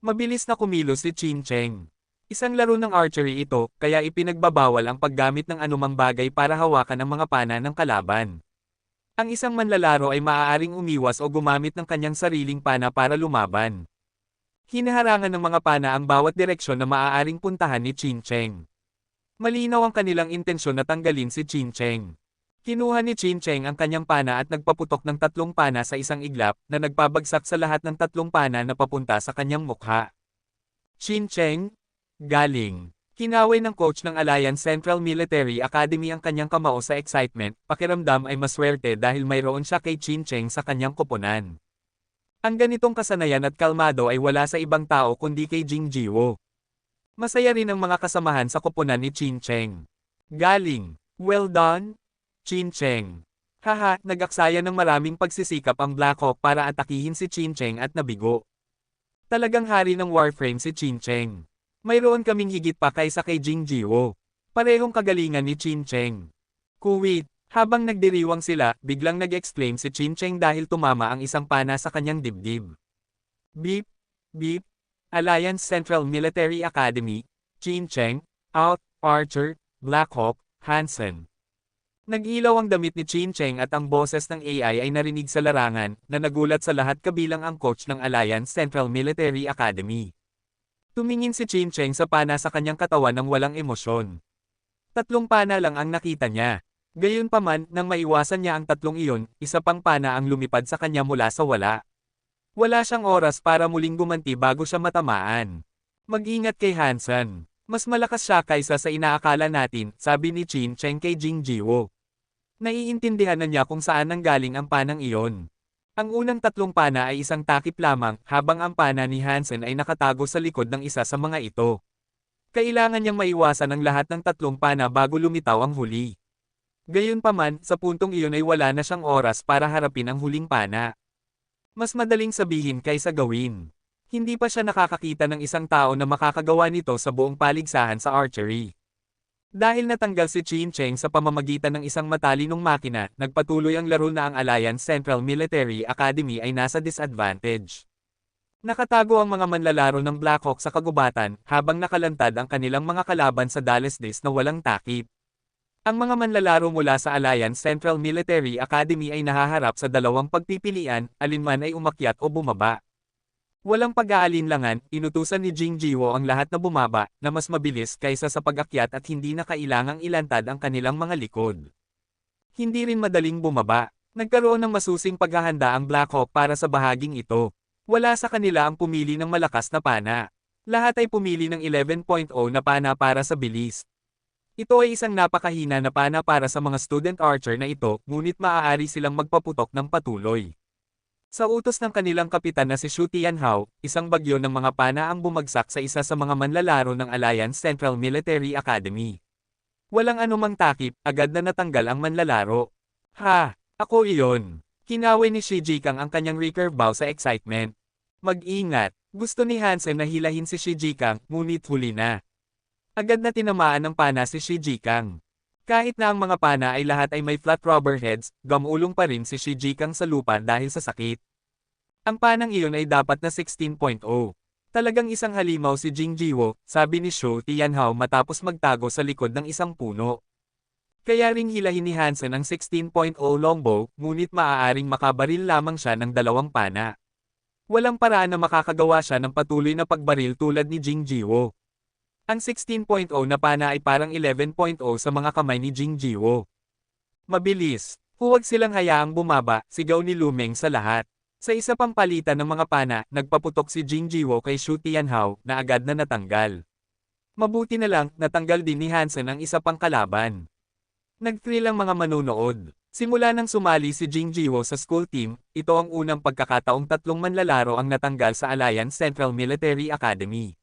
Mabilis na kumilos si Qin Cheng. Isang laro ng archery ito, kaya ipinagbabawal ang paggamit ng anumang bagay para hawakan ang mga pana ng kalaban. Ang isang manlalaro ay maaaring umiwas o gumamit ng kanyang sariling pana para lumaban. Hinaharangan ng mga pana ang bawat direksyon na maaaring puntahan ni Qin Cheng. Malinaw ang kanilang intensyon na tanggalin si Qin Cheng. Kinuha ni Qin Cheng ang kanyang pana at nagpaputok ng 3 pana sa isang iglap na nagpabagsak sa lahat ng 3 pana na papunta sa kanyang mukha. Qin Cheng, galing. Kinaway ng coach ng Alliance Central Military Academy ang kanyang kamao sa excitement, pakiramdam ay maswerte dahil mayroon siya kay Qin Cheng sa kanyang koponan. Ang ganitong kasanayan at kalmado ay wala sa ibang tao kundi kay Jing Jiwo. Masaya rin ang mga kasamahan sa koponan ni Qin Cheng. Galing. Well done, Qin Cheng. Haha, nag-aksaya ng maraming pagsisikap ang Black Hawk para atakihin si Qin Cheng at nabigo. Talagang hari ng Warframe si Qin Cheng. Mayroon kaming higit pa kaysa kay Jing Jiwo. Parehong kagalingan ni Qin Cheng. Kuwait, habang nagdiriwang sila, biglang nag-exclaim si Qin Cheng dahil tumama ang isang pana sa kanyang dibdib. Beep, beep. Alliance Central Military Academy, Qin Cheng, out, Archer, Black Hawk, Hansen. Nag-ilaw ang damit ni Qin Cheng at ang boses ng AI ay narinig sa larangan, na nagulat sa lahat kabilang ang coach ng Alliance Central Military Academy. Tumingin si Qin Cheng sa pana sa kanyang katawan ng walang emosyon. 3 pana lang ang nakita niya. Gayunpaman, nang maiwasan niya ang 3 iyon, isa pang pana ang lumipad sa kanya mula sa wala. Wala siyang oras para muling gumanti bago siya matamaan. Mag-ingat kay Hansen. Mas malakas siya kaysa sa inaakala natin, sabi ni Qin Cheng kay Jing Jiwo. Naiintindihan na niya kung saan nanggaling ang panang iyon. Ang unang 3 pana ay isang takip lamang, habang ang pana ni Hansen ay nakatago sa likod ng isa sa mga ito. Kailangan niyang maiwasan ang lahat ng 3 pana bago lumitaw ang huli. Gayunpaman, sa puntong iyon ay wala na siyang oras para harapin ang huling pana. Mas madaling sabihin kaysa gawin. Hindi pa siya nakakakita ng isang tao na makakagawa nito sa buong paligsahan sa archery. Dahil natanggal si Qin Cheng sa pamamagitan ng isang matalinong makina, nagpatuloy ang laro na ang Alliance Central Military Academy ay nasa disadvantage. Nakatago ang mga manlalaro ng Black Hawk sa kagubatan, habang nakalantad ang kanilang mga kalaban sa Dallas Days na walang takip. Ang mga manlalaro mula sa Alliance Central Military Academy ay nahaharap sa 2 pagpipilian, alinman ay umakyat o bumaba. Walang pag-aalinlangan, inutusan ni Jing Jiwo ang lahat na bumaba, na mas mabilis kaysa sa pag-akyat at hindi na kailangang ilantad ang kanilang mga likod. Hindi rin madaling bumaba. Nagkaroon ng masusing paghahanda ang Black Hawk para sa bahaging ito. Wala sa kanila ang pumili ng malakas na pana. Lahat ay pumili ng 11.0 na pana para sa bilis. Ito ay isang napakahina na pana para sa mga student archer na ito, ngunit maaari silang magpaputok ng patuloy. Sa utos ng kanilang kapitan na si Xu Tianhao, isang bagyo ng mga pana ang bumagsak sa isa sa mga manlalaro ng Alliance Central Military Academy. Walang anumang takip, agad na natanggal ang manlalaro. Ha! Ako iyon! Kinaway ni Shi Jikang ang kanyang recurve bow sa excitement. Mag-ingat! Gusto ni Hansen na hilahin si Shi Jikang, ngunit huli na. Agad na tinamaan ng pana si Shi Jikang. Kahit na ang mga pana ay lahat ay may flat rubber heads, gamulong pa rin si Shi Jikang sa lupa dahil sa sakit. Ang panang iyon ay dapat na 16.0. Talagang isang halimaw si Jing Jiwo, sabi ni Xu Tianhao matapos magtago sa likod ng isang puno. Kaya ring hilahin ni Hansen ang 16.0 longbow, ngunit maaaring makabaril lamang siya ng 2 pana. Walang paraan na makakagawa siya ng patuloy na pagbaril tulad ni Jing Jiwo. Ang 16.0 na pana ay parang 11.0 sa mga kamay ni Jing Jiwo. Mabilis. Huwag silang hayaang bumaba, sigaw ni Lu Meng sa lahat. Sa isa pang palitan ng mga pana, nagpaputok si Jing Jiwo kay Xu Tianhao, na agad na natanggal. Mabuti na lang, natanggal din ni Hansen ang isa pang kalaban. Nag-thrill ang mga manunood. Simula nang sumali si Jing Jiwo sa school team, ito ang unang pagkakataong 3 manlalaro ang natanggal sa Alliance Central Military Academy.